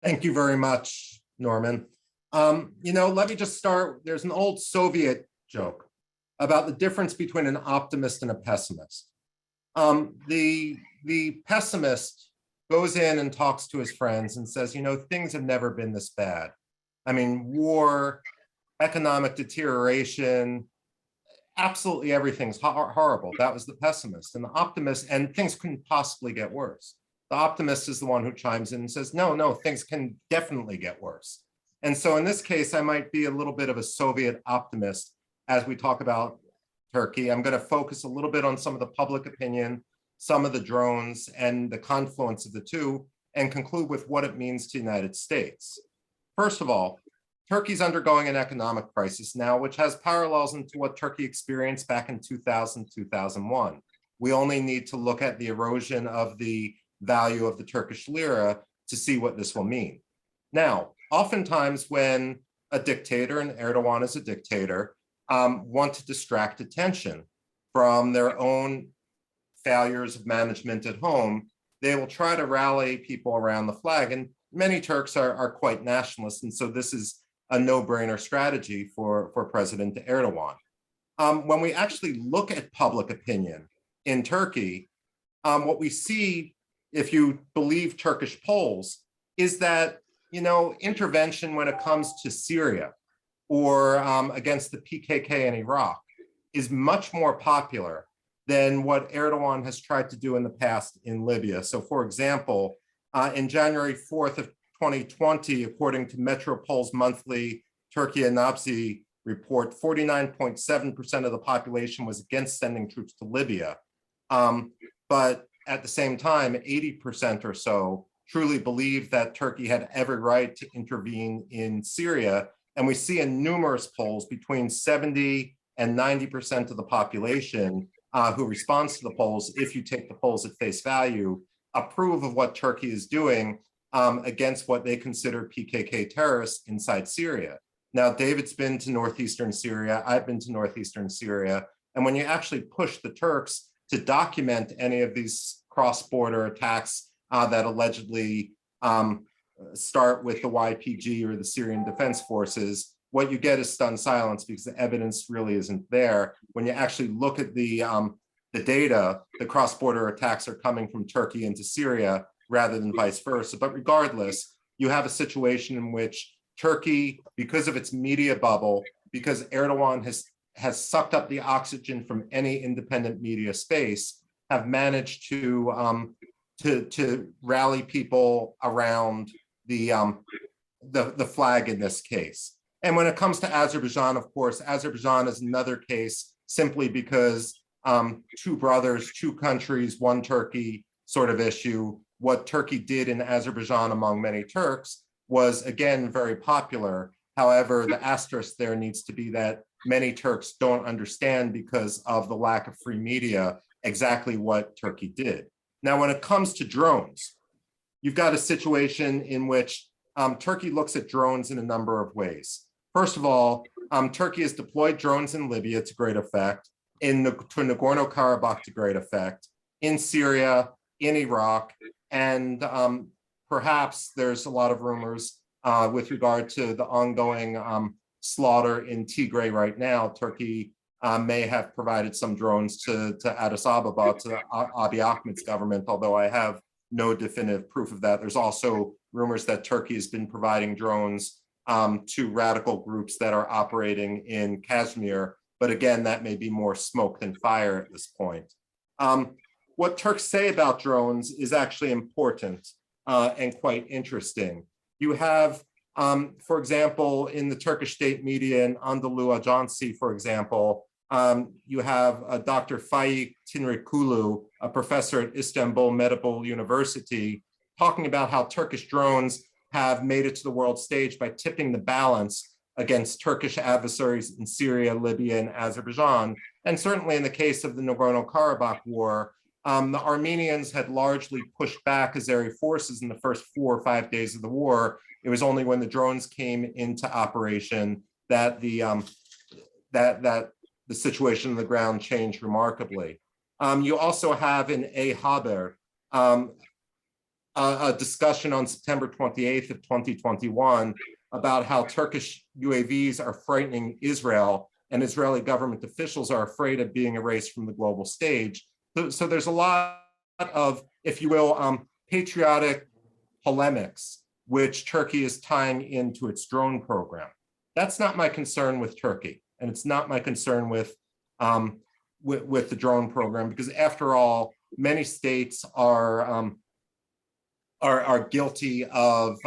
Thank you very much, Norman. Let me just start. There's an old Soviet joke about the difference between an optimist and a pessimist. The pessimist goes in and talks to his friends and says, things have never been this bad. I mean, war, economic deterioration, absolutely everything's horrible. That was the pessimist. And the optimist, and things couldn't possibly get worse. The optimist is the one who chimes in and says, no, things can definitely get worse. And so in this case, I might be a little bit of a Soviet optimist as we talk about Turkey. I'm going to focus a little bit on some of the public opinion, some of the drones, and the confluence of the two, and conclude with what it means to the United States. First of all, Turkey's undergoing an economic crisis now, which has parallels into what Turkey experienced back in 2000, 2001. We only need to look at the erosion of the value of the Turkish lira to see what this will mean. Now, oftentimes when a dictator, and Erdogan is a dictator, want to distract attention from their own failures of management at home, they will try to rally people around the flag. And many Turks are quite nationalist, and so this is a no-brainer strategy for President Erdogan. When we actually look at public opinion in Turkey, what we see, if you believe Turkish polls, is that, you know, intervention when it comes to Syria or against the PKK in Iraq is much more popular than what Erdogan has tried to do in the past in Libya. So for example, in January 4th of 2020, according to Metropol's monthly Turkey and Nabzi report, 49.7% of the population was against sending troops to Libya. But at the same time, 80% or so truly believed that Turkey had every right to intervene in Syria. And we see in numerous polls between 70 and 90% of the population who responds to the polls, if you take the polls at face value, approve of what Turkey is doing against what they consider PKK terrorists inside Syria. Now, David's been to northeastern Syria, I've been to northeastern Syria, and when you actually push the Turks to document any of these cross-border attacks that allegedly start with the YPG or the Syrian Defense Forces, what you get is stunned silence because the evidence really isn't there. When you actually look at the data, the cross-border attacks are coming from Turkey into Syria rather than vice versa. But regardless, you have a situation in which Turkey, because of its media bubble, because Erdogan has sucked up the oxygen from any independent media space, have managed to rally people around the flag in this case. And when it comes to Azerbaijan, of course, Azerbaijan is another case simply because two brothers, two countries, one Turkey sort of issue. What Turkey did in Azerbaijan among many Turks was, again, very popular. However, the asterisk there needs to be that many Turks don't understand because of the lack of free media exactly what Turkey did. Now, when it comes to drones, you've got a situation in which Turkey looks at drones in a number of ways. First of all, Turkey has deployed drones in Libya to great effect, to Nagorno-Karabakh to great effect, in Syria, in Iraq, and perhaps there's a lot of rumors with regard to the ongoing slaughter in Tigray right now. Turkey may have provided some drones to Addis Ababa, to Abiy Ahmed's government, although I have no definitive proof of that. There's also rumors that Turkey has been providing drones to radical groups that are operating in Kashmir. But again, that may be more smoke than fire at this point. What Turks say about drones is actually important and quite interesting. You have, for example, in the Turkish state media in Anadolu Ajansi, for example, you have Dr. Faik Tinrikulu, a professor at Istanbul Medical University, talking about how Turkish drones have made it to the world stage by tipping the balance against Turkish adversaries in Syria, Libya, and Azerbaijan. And certainly in the case of the Nagorno-Karabakh war, the Armenians had largely pushed back Azeri forces in the first 4 or 5 days of the war. It was only when the drones came into operation that the situation on the ground changed remarkably. You also have in A Haber a discussion on September 28th of 2021 about how Turkish UAVs are frightening Israel and Israeli government officials are afraid of being erased from the global stage. So there's a lot of, if you will, patriotic polemics, which Turkey is tying into its drone program. That's not my concern with Turkey, and it's not my concern with the drone program, because after all, many states are guilty of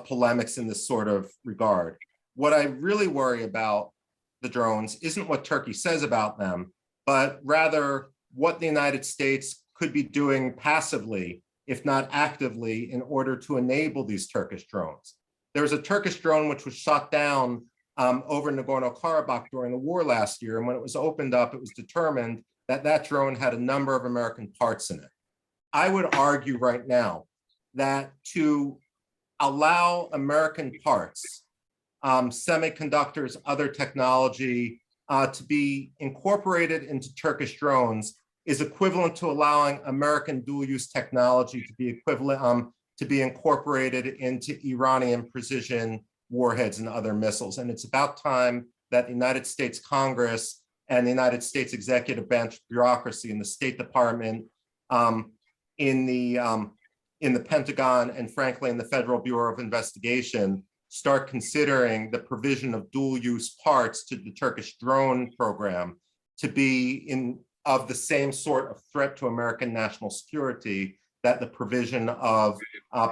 polemics in this sort of regard. What I really worry about the drones isn't what Turkey says about them, but rather what the United States could be doing passively, if not actively, in order to enable these Turkish drones. There was a Turkish drone which was shot down over Nagorno-Karabakh during the war last year, and when it was opened up, it was determined that that drone had a number of American parts in it. I would argue right now that to allow American parts, semiconductors, other technology to be incorporated into Turkish drones is equivalent to allowing American dual-use technology to be equivalent to be incorporated into Iranian precision warheads and other missiles. And it's about time that the United States Congress and the United States executive branch bureaucracy and the State Department, in the Pentagon, and frankly in the Federal Bureau of Investigation, start considering the provision of dual-use parts to the Turkish drone program to be of the same sort of threat to American national security that the provision of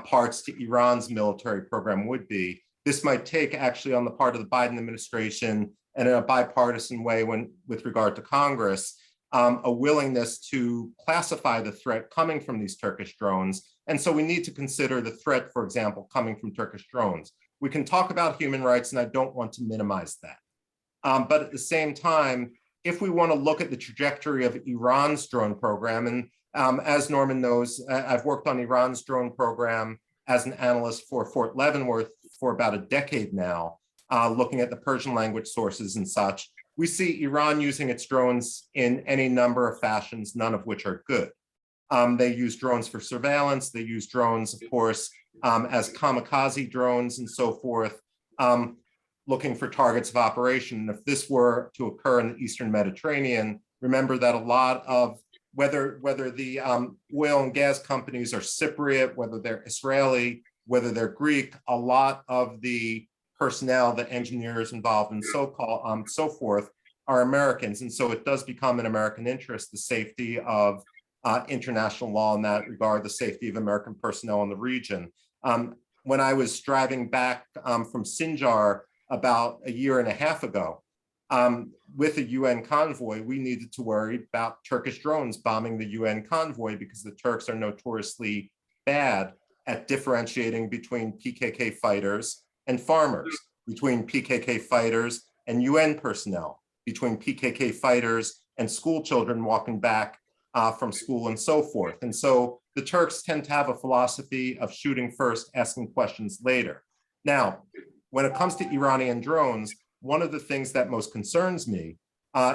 parts to Iran's military program would be. This might take, actually, on the part of the Biden administration and in a bipartisan way with regard to Congress, a willingness to classify the threat coming from these Turkish drones. And so we need to consider the threat, for example, coming from Turkish drones. We can talk about human rights, and I don't want to minimize that. But at the same time, if we want to look at the trajectory of Iran's drone program, and as Norman knows, I've worked on Iran's drone program as an analyst for Fort Leavenworth for about a decade now, looking at the Persian language sources and such. We see Iran using its drones in any number of fashions, none of which are good. They use drones for surveillance. They use drones, of course, as kamikaze drones and so forth, looking for targets of operation. And if this were to occur in the Eastern Mediterranean, remember that a lot of, whether the oil and gas companies are Cypriot, whether they're Israeli, whether they're Greek, a lot of the personnel, the engineers involved and so forth are Americans. And so it does become an American interest, the safety of international law in that regard, the safety of American personnel in the region. When I was driving back from Sinjar about a year and a half ago, with a UN convoy, we needed to worry about Turkish drones bombing the UN convoy because the Turks are notoriously bad at differentiating between PKK fighters and farmers, between PKK fighters and UN personnel, between PKK fighters and school children walking back from school and so forth. And so the Turks tend to have a philosophy of shooting first, asking questions later. Now, when it comes to Iranian drones, one of the things that most concerns me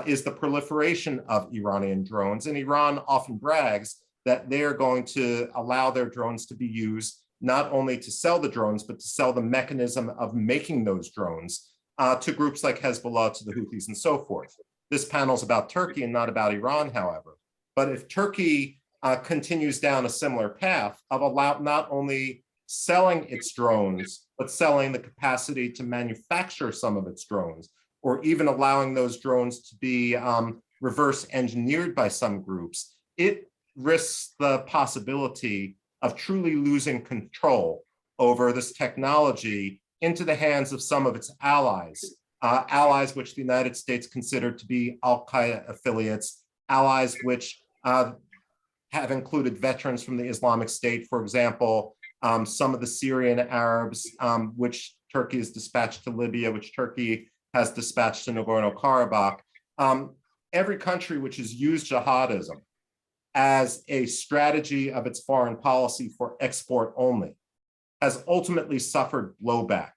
is the proliferation of Iranian drones. And Iran often brags that they are going to allow their drones to be used not only to sell the drones, but to sell the mechanism of making those drones to groups like Hezbollah, to the Houthis, and so forth. This panel is about Turkey and not about Iran, however. But if Turkey continues down a similar path of not only selling its drones, but selling the capacity to manufacture some of its drones, or even allowing those drones to be reverse engineered by some groups, it risks the possibility of truly losing control over this technology into the hands of some of its allies, allies which the United States considered to be Al-Qaeda affiliates, allies which have included veterans from the Islamic State, for example, some of the Syrian Arabs, which Turkey has dispatched to Libya, which Turkey has dispatched to Nagorno-Karabakh. Every country which has used jihadism as a strategy of its foreign policy for export only has ultimately suffered blowback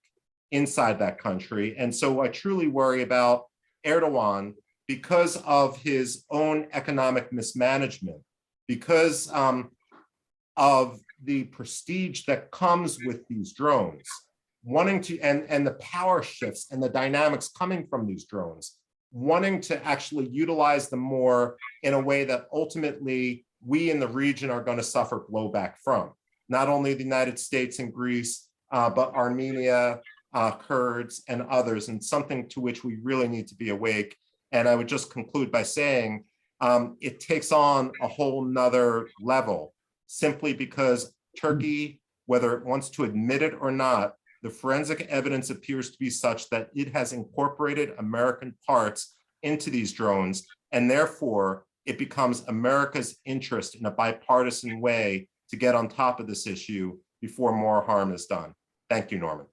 inside that country. And so I truly worry about Erdogan because of his own economic mismanagement, because of the prestige that comes with these drones, wanting to, and the power shifts and the dynamics coming from these drones, wanting to actually utilize them more in a way that ultimately we in the region are going to suffer blowback from. Not only the United States and Greece, but Armenia, Kurds, and others, and something to which we really need to be awake. And I would just conclude by saying it takes on a whole nother level simply because Turkey, whether it wants to admit it or not, the forensic evidence appears to be such that it has incorporated American parts into these drones, and therefore it becomes America's interest in a bipartisan way to get on top of this issue before more harm is done. Thank you, Norman.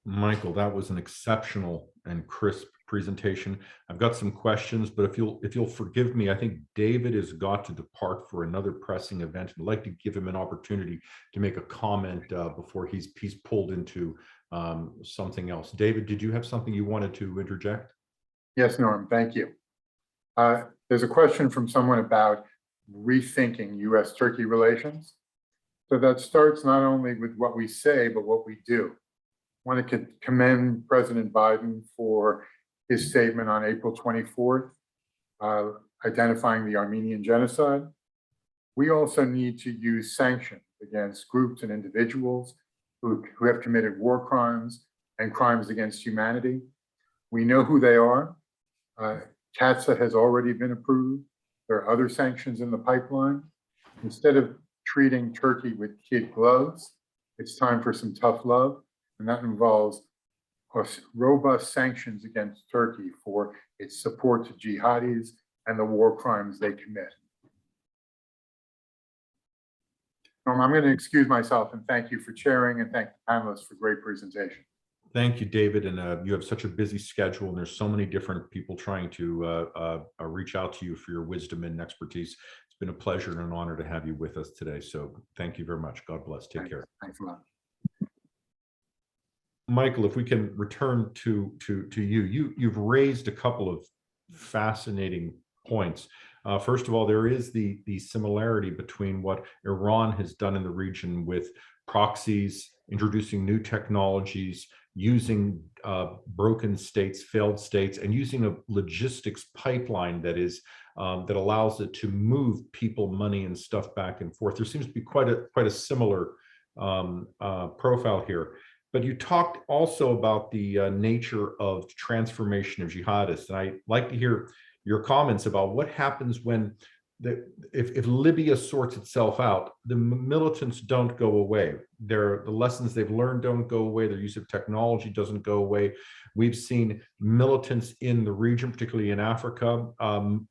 Michael, that was an exceptional and crisp presentation. I've got some questions, but if you'll forgive me, I think David has got to depart for another pressing event. I'd like to give him an opportunity to make a comment before he's pulled into something else. David, did you have something you wanted to interject? Yes, Norm, thank you. There's a question from someone about rethinking U.S.-Turkey relations. So that starts not only with what we say, but what we do. I want to commend President Biden for his statement on April 24th, identifying the Armenian genocide. We also need to use sanctions against groups and individuals who have committed war crimes and crimes against humanity. We know who they are. CATSA has already been approved. There are other sanctions in the pipeline. Instead of treating Turkey with kid gloves, it's time for some tough love, and that involves robust sanctions against Turkey for its support to jihadis and the war crimes they commit. I'm going to excuse myself and thank you for chairing, and thank the panelists for great presentation. Thank you, David. And you have such a busy schedule, and there's so many different people trying to reach out to you for your wisdom and expertise. It's been a pleasure and an honor to have you with us today. So thank you very much. God bless. Take care. Thanks a lot. Michael, if we can return to you, you've raised a couple of fascinating points. First of all, there is the similarity between what Iran has done in the region with proxies, introducing new technologies, using broken states, failed states, and using a logistics pipeline that is that allows it to move people, money, and stuff back and forth. There seems to be quite a similar profile here. But you talked also about the nature of transformation of jihadists, and I'd like to hear your comments about what happens when if Libya sorts itself out, the militants don't go away. The lessons they've learned don't go away. Their use of technology doesn't go away. We've seen militants in the region, particularly in Africa,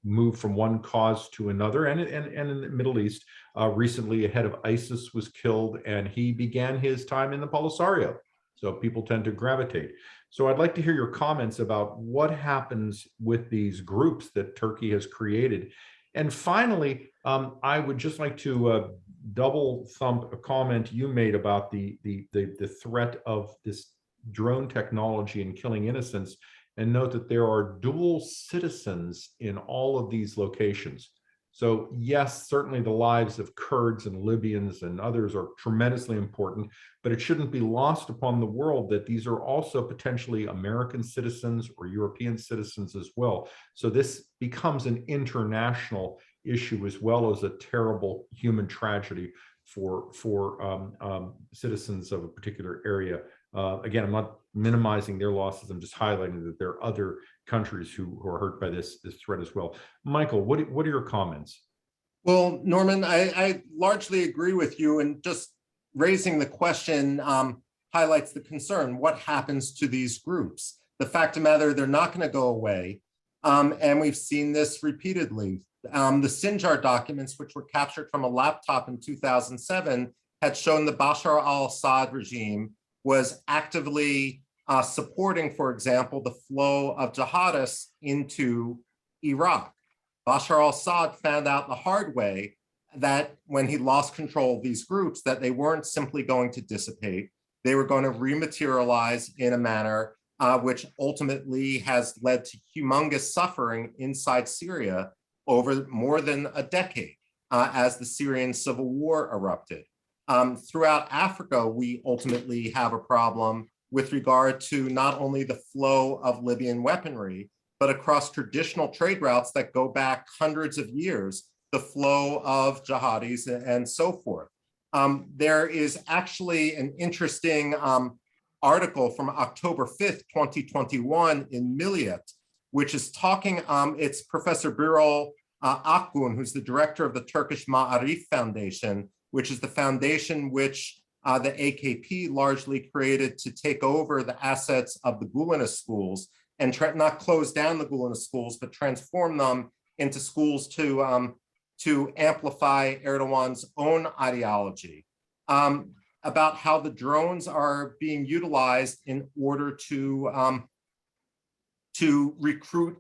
move from one cause to another, and in the Middle East. Recently, a head of ISIS was killed, and he began his time in the Polisario. So people tend to gravitate. So I'd like to hear your comments about what happens with these groups that Turkey has created. And finally, I would just like to double thump a comment you made about the threat of this drone technology and killing innocents, and note that there are dual citizens in all of these locations. So yes, certainly the lives of Kurds and Libyans and others are tremendously important, but it shouldn't be lost upon the world that these are also potentially American citizens or European citizens as well. So this becomes an international issue as well as a terrible human tragedy for citizens of a particular area. Again, I'm not minimizing their losses. I'm just highlighting that there are other countries who are hurt by this threat as well. Michael, what are your comments? Well, Norman, I largely agree with you, and just raising the question highlights the concern. What happens to these groups? The fact of the matter, they're not going to go away. And we've seen this repeatedly. The Sinjar documents, which were captured from a laptop in 2007, had shown the Bashar al-Assad regime was actively supporting, for example, the flow of jihadists into Iraq. Bashar al-Assad found out the hard way that when he lost control of these groups, that they weren't simply going to dissipate. They were going to rematerialize in a manner which ultimately has led to humongous suffering inside Syria over more than a decade as the Syrian civil war erupted. Throughout Africa, we ultimately have a problem with regard to not only the flow of Libyan weaponry, but across traditional trade routes that go back hundreds of years, the flow of jihadis and so forth. There is actually an interesting article from October 5th, 2021 in Milliyet, which is talking, it's Professor Birol Akgun, who's the director of the Turkish Ma'arif Foundation, which is the foundation which the AKP largely created to take over the assets of the Gulenist schools and not close down the Gulenist schools, but transform them into schools to amplify Erdogan's own ideology, about how the drones are being utilized in order to recruit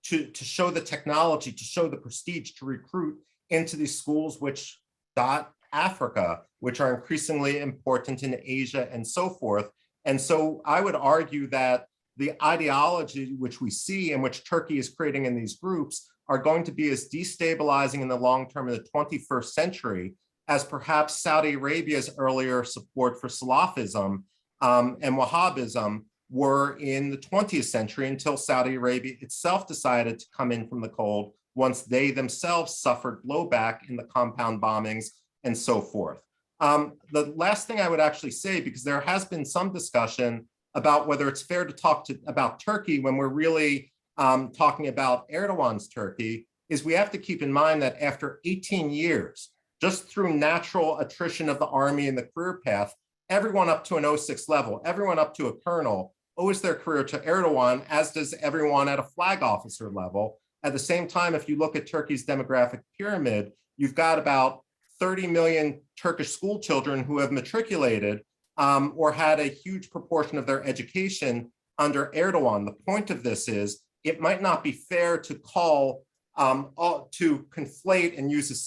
to show the technology, to show the prestige, to recruit into these schools which dot Africa, which are increasingly important in Asia and so forth. And so I would argue that the ideology which we see and which Turkey is creating in these groups are going to be as destabilizing in the long term in the 21st century as perhaps Saudi Arabia's earlier support for Salafism and Wahhabism were in the 20th century, until Saudi Arabia itself decided to come in from the cold once they themselves suffered blowback in the compound bombings and so forth. The last thing I would actually say, because there has been some discussion about whether it's fair to talk about Turkey when we're really talking about Erdogan's Turkey, is we have to keep in mind that after 18 years, just through natural attrition of the army and the career path, everyone up to an 06 level, everyone up to a colonel owes their career to Erdogan, as does everyone at a flag officer level. At the same time, if you look at Turkey's demographic pyramid, you've got about 30 million Turkish school children who have matriculated or had a huge proportion of their education under Erdogan. The point of this is, it might not be fair to call, to conflate and use as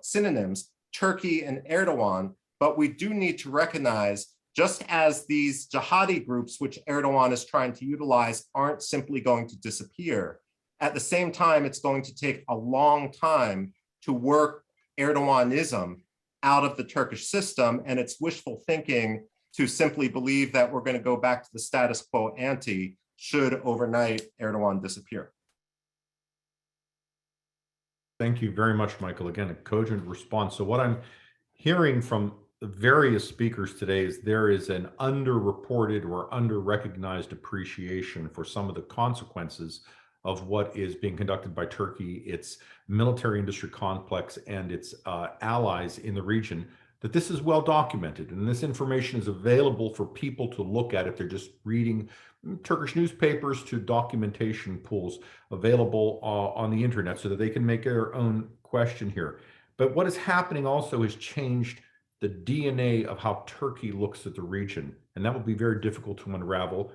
synonyms, Turkey and Erdogan, but we do need to recognize, just as these jihadi groups, which Erdogan is trying to utilize, aren't simply going to disappear. At the same time, it's going to take a long time to work Erdoganism out of the Turkish system, and it's wishful thinking to simply believe that we're going to go back to the status quo ante should overnight Erdogan disappear. Thank you very much, Michael. Again, a cogent response. So what I'm hearing from the various speakers today is there is an underreported or underrecognized appreciation for some of the consequences of what is being conducted by Turkey, its military industry complex, and its allies in the region, that this is well documented. And this information is available for people to look at if they're just reading Turkish newspapers, to documentation pools available on the internet so that they can make their own question here. But what is happening also has changed the DNA of how Turkey looks at the region. And that will be very difficult to unravel.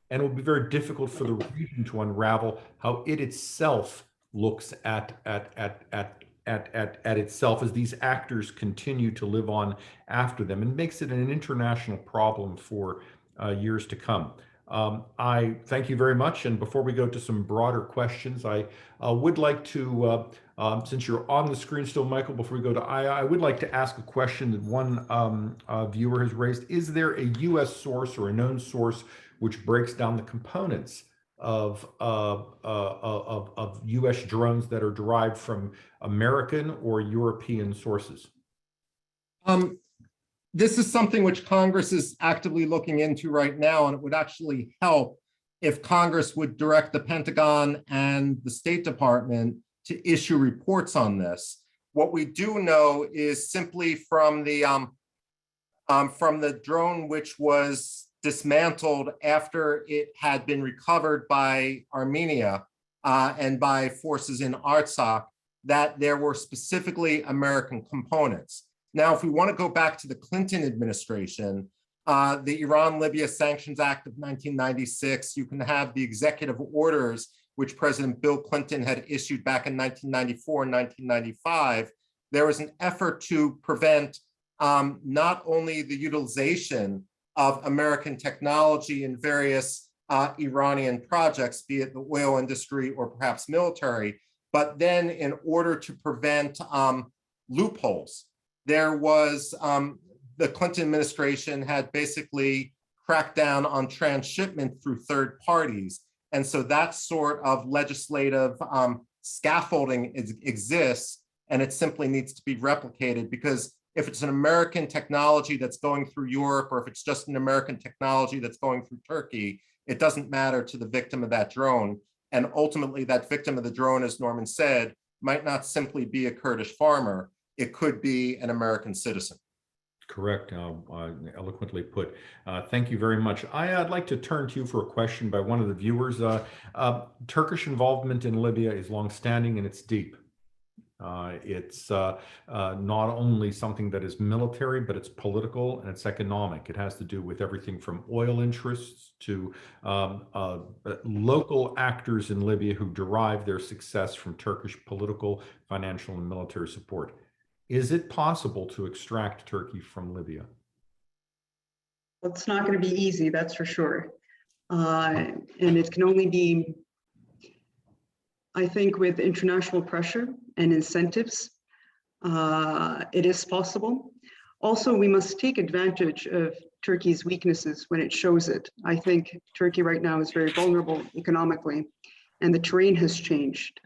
And it will be very difficult for the region to unravel how it itself looks at itself as these actors continue to live on after them, and makes it an international problem for years to come. I thank you very much. And before we go to some broader questions, I would like to, since you're on the screen still, Michael, before we go to I would like to ask a question that one viewer has raised. Is there a US source or a known source which breaks down the components of US drones that are derived from American or European sources? This is something which Congress is actively looking into right now, and it would actually help if Congress would direct the Pentagon and the State Department to issue reports on this. What we do know is simply from the drone which was dismantled after it had been recovered by Armenia and by forces in Artsakh, that there were specifically American components. Now, if we want to go back to the Clinton administration, the Iran-Libya Sanctions Act of 1996, you can have the executive orders which President Bill Clinton had issued back in 1994 and 1995. There was an effort to prevent not only the utilization of American technology in various Iranian projects, be it the oil industry or perhaps military, but then in order to prevent loopholes, there was, the Clinton administration had basically cracked down on transshipment through third parties. And so that sort of legislative scaffolding exists, and it simply needs to be replicated, because if it's an American technology that's going through Europe, or if it's just an American technology that's going through Turkey, it doesn't matter to the victim of that drone. And ultimately, that victim of the drone, as Norman said, might not simply be a Kurdish farmer. It could be an American citizen. Correct. Eloquently put. Thank you very much. I'd like to turn to you for a question by one of the viewers. Turkish involvement in Libya is longstanding and it's deep. It's not only something that is military, but it's political and it's economic. It has to do with everything from oil interests to local actors in Libya who derive their success from Turkish political, financial, and military support. Is it possible to extract Turkey from Libya? Well, it's not going to be easy, that's for sure. And it can only be, I think, with international pressure and incentives. It is possible. Also, we must take advantage of Turkey's weaknesses when it shows it. I think Turkey right now is very vulnerable economically, and the terrain has changed.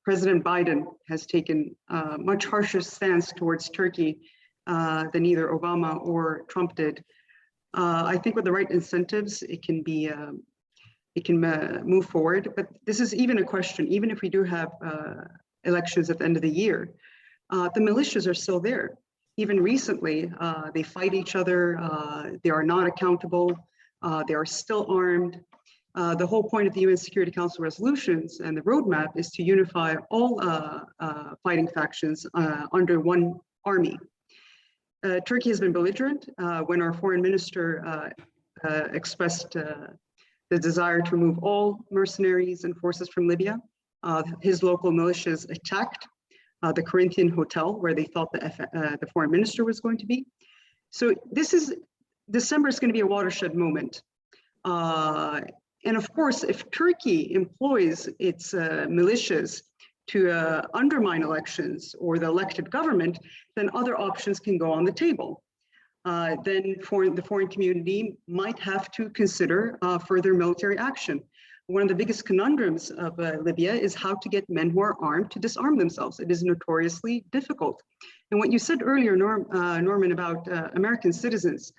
President Biden has taken a much harsher stance towards Turkey than either Obama or Trump did. I think with the right incentives, it can move forward. But this is even a question, even if we do have elections at the end of the year, the militias are still there. Even recently, they fight each other. They are not accountable. They are still armed. The whole point of the UN Security Council resolutions and the roadmap is to unify all fighting factions under one army. Turkey has been belligerent. When our foreign minister expressed the desire to remove all mercenaries and forces from Libya, his local militias attacked the Corinthian hotel where they thought the foreign minister was going to be. So December is going to be a watershed moment. And of course, if Turkey employs its militias to undermine elections or the elected government, then other options can go on the table. Then the foreign community might have to consider further military action. One of the biggest conundrums of Libya is how to get men who are armed to disarm themselves. It is notoriously difficult. And what you said earlier, Norman, about American citizens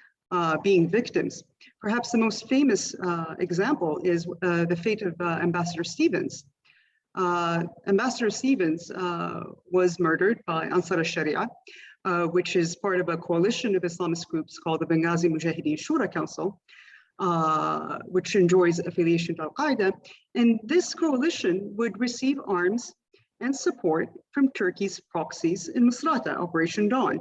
being victims, perhaps the most famous example is the fate of Ambassador Stevens. Ambassador Stevens was murdered by Ansar al-Sharia, which is part of a coalition of Islamist groups called the Benghazi Mujahideen Shura Council, which enjoys affiliation to Al-Qaeda. And this coalition would receive arms and support from Turkey's proxies in Misrata, Operation Dawn.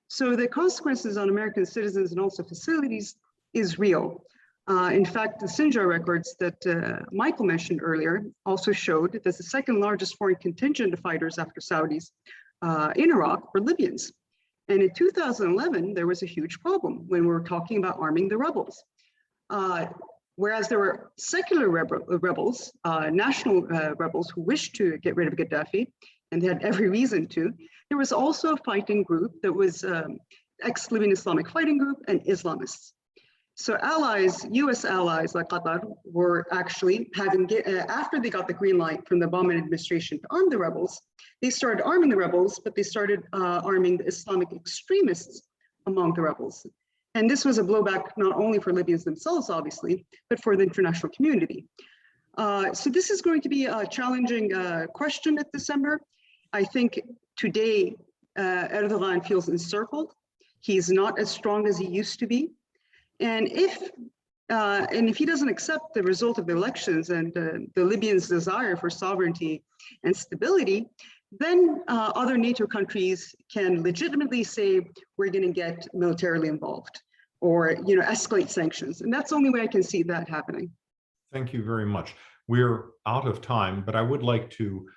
So the consequences on American citizens and also facilities is real. In fact, the Sinjar records that Michael mentioned earlier also showed that the second largest foreign contingent of fighters after Saudis in Iraq were Libyans. And in 2011, there was a huge problem when we were talking about arming the rebels. Whereas there were secular rebels, national rebels who wished to get rid of Gaddafi, and they had every reason to, there was also a fighting group that was ex-Libyan Islamic Fighting Group and Islamists. So allies, US allies like Qatar were actually after they got the green light from the Obama administration to arm the rebels, they started arming the rebels, but they started arming the Islamic extremists among the rebels. And this was a blowback not only for Libyans themselves, obviously, but for the international community. So this is going to be a challenging question at December. I think today Erdogan feels encircled. He's not as strong as he used to be. And if he doesn't accept the result of the elections and the Libyans' desire for sovereignty and stability, then other NATO countries can legitimately say, we're going to get militarily involved or escalate sanctions. And that's the only way I can see that happening. Thank you very much. We're out of time, but I would like to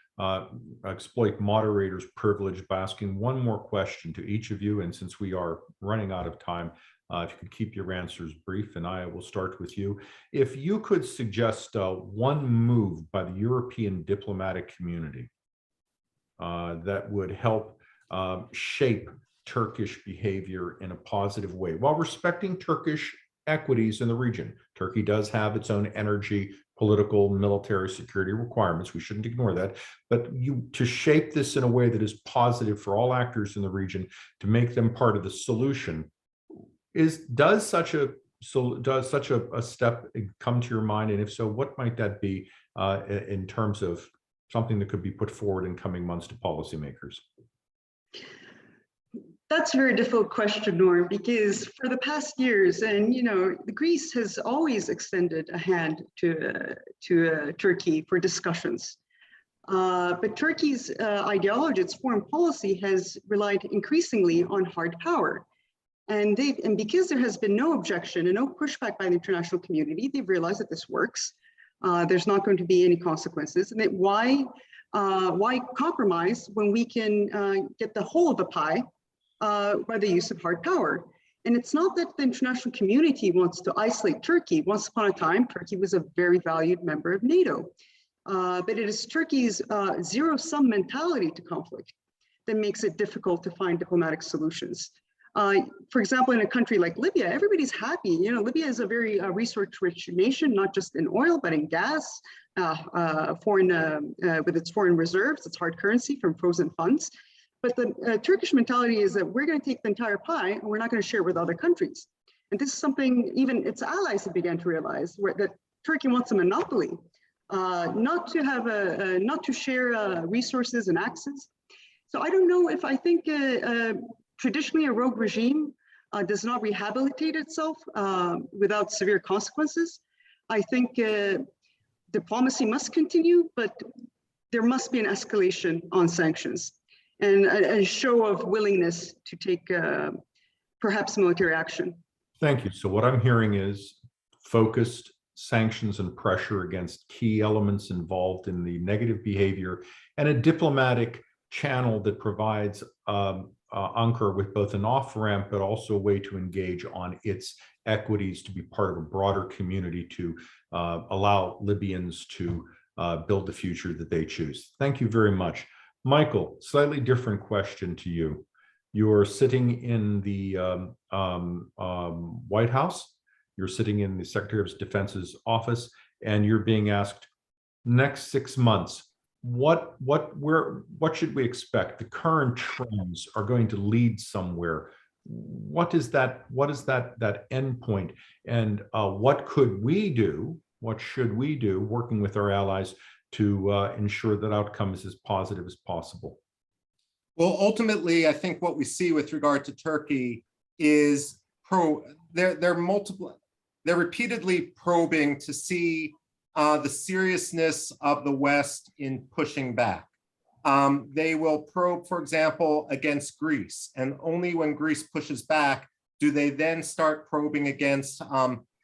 exploit moderator's privilege by asking one more question to each of you. And since we are running out of time, if you could keep your answers brief, and I will start with you. If you could suggest one move by the European diplomatic community that would help shape Turkish behavior in a positive way while respecting Turkish equities in the region. Turkey does have its own energy, political, military, security requirements. We shouldn't ignore that. But to shape this in a way that is positive for all actors in the region, to make them part of the solution, does such a step come to your mind? And if so, what might that be in terms of something that could be put forward in coming months to policymakers? That's a very difficult question, Norm, because for the past years, and Greece has always extended a hand to Turkey for discussions. But Turkey's ideology, its foreign policy, has relied increasingly on hard power. And because there has been no objection and no pushback by the international community, they've realized that this works. There's not going to be any consequences. And that why compromise when we can get the whole of the pie by the use of hard power? And it's not that the international community wants to isolate Turkey. Once upon a time, Turkey was a very valued member of NATO. But it is Turkey's zero-sum mentality to conflict that makes it difficult to find diplomatic solutions. For example, in a country like Libya, everybody's happy. You know, Libya is a very resource-rich nation, not just in oil, but in gas, with its foreign reserves, its hard currency from frozen funds. But the Turkish mentality is that we're going to take the entire pie and we're not going to share it with other countries. And this is something even its allies have begun to realize, that Turkey wants a monopoly, not to share resources and access. So I don't know if I think traditionally a rogue regime does not rehabilitate itself without severe consequences. I think diplomacy must continue, but there must be an escalation on sanctions and a show of willingness to take perhaps military action. Thank you. So what I'm hearing is focused sanctions and pressure against key elements involved in the negative behavior, and a diplomatic channel that provides Ankara with both an off-ramp, but also a way to engage on its equities to be part of a broader community to allow Libyans to build the future that they choose. Thank you very much. Michael, slightly different question to you. You are sitting in the White House. You're sitting in the Secretary of Defense's office, and you're being asked, next 6 months, what should we expect? The current trends are going to lead somewhere. What is that end point? And what could we do? What should we do working with our allies to ensure that outcome is as positive as possible? Well, ultimately, I think what we see with regard to Turkey is they're repeatedly probing to see the seriousness of the West in pushing back. They will probe, for example, against Greece, and only when Greece pushes back do they then start probing against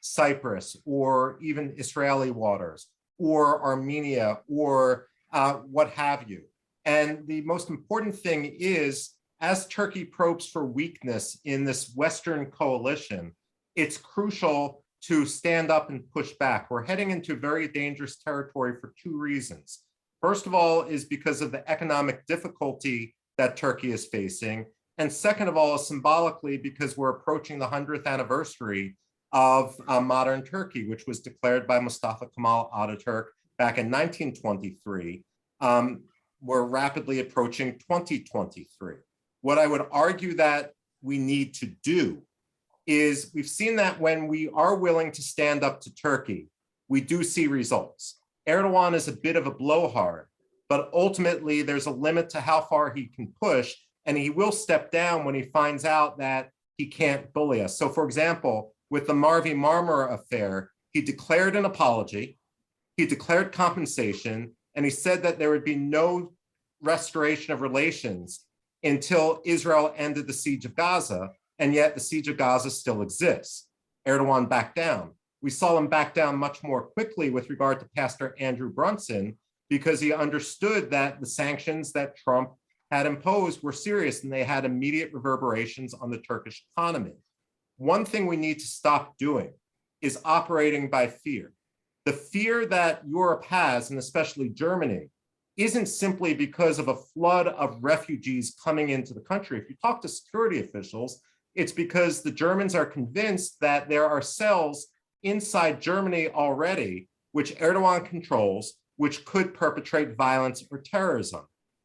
Cyprus or even Israeli waters or Armenia or what have you. And the most important thing is, as Turkey probes for weakness in this Western coalition, it's crucial to stand up and push back. We're heading into very dangerous territory for 2 reasons. First of all is because of the economic difficulty that Turkey is facing. And second of all, symbolically, because we're approaching the 100th anniversary of modern Turkey, which was declared by Mustafa Kemal Ataturk back in 1923. We're rapidly approaching 2023. What I would argue that we need to do is, we've seen that when we are willing to stand up to Turkey, we do see results. Erdogan is a bit of a blowhard, but ultimately there's a limit to how far he can push, and he will step down when he finds out that he can't bully us. So for example, with the Mavi Marmara affair, he declared an apology, he declared compensation, and he said that there would be no restoration of relations until Israel ended the siege of Gaza, and yet the siege of Gaza still exists. Erdogan backed down. We saw him back down much more quickly with regard to Pastor Andrew Brunson, because he understood that the sanctions that Trump had imposed were serious and they had immediate reverberations on the Turkish economy. One thing we need to stop doing is operating by fear. The fear that Europe has, and especially Germany, isn't simply because of a flood of refugees coming into the country. If you talk to security officials, it's because the Germans are convinced that there are cells inside Germany already, which Erdogan controls, which could perpetrate violence or terrorism.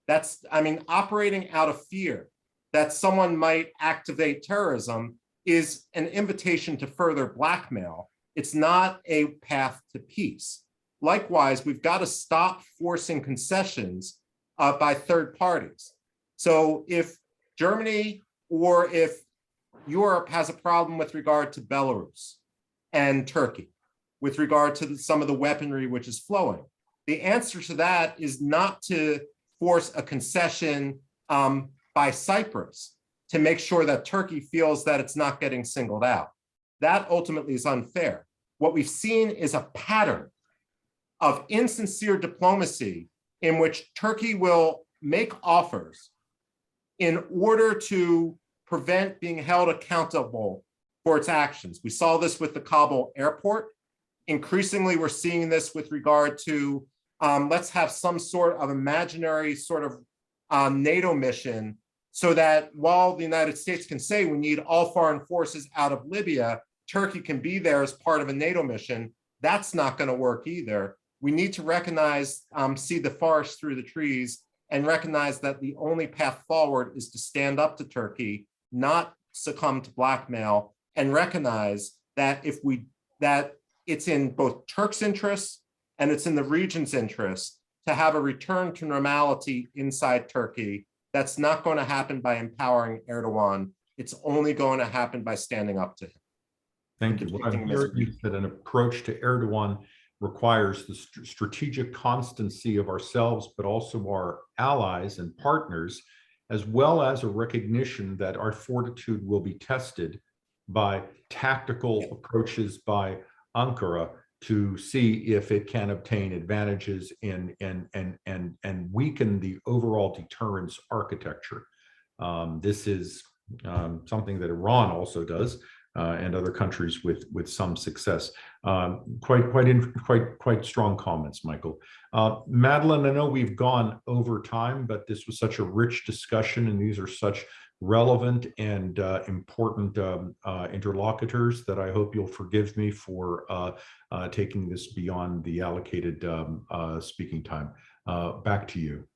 That's, I mean, operating out of fear that someone might activate terrorism is an invitation to further blackmail. It's not a path to peace. Likewise, we've got to stop forcing concessions by third parties. So if Germany or if Europe has a problem with regard to Belarus and Turkey, with regard to some of the weaponry which is flowing, the answer to that is not to force a concession by Cyprus to make sure that Turkey feels that it's not getting singled out. That ultimately is unfair. What we've seen is a pattern of insincere diplomacy in which Turkey will make offers in order to prevent being held accountable for its actions. We saw this with the Kabul airport. Increasingly, we're seeing this with regard to let's have some sort of imaginary sort of NATO mission, so that while the United States can say we need all foreign forces out of Libya, Turkey can be there as part of a NATO mission. That's not going to work either. We need to recognize, see the forest through the trees, and recognize that the only path forward is to stand up to Turkey, not succumb to blackmail, and recognize that that it's in both Turks' interests and it's in the region's interest to have a return to normality inside Turkey. That's not going to happen by empowering Erdogan. It's only going to happen by standing up to him. Thank you. What I'm hearing is that an approach to Erdogan requires the strategic constancy of ourselves, but also our allies and partners, as well as a recognition that our fortitude will be tested by tactical approaches by Ankara to see if it can obtain advantages and weaken the overall deterrence architecture. This is something that Iran also does, and other countries with some success. Quite strong comments, Michael. Madeline, I know we've gone over time, but this was such a rich discussion, and these are such relevant and important interlocutors that I hope you'll forgive me for taking this beyond the allocated speaking time. Back to you.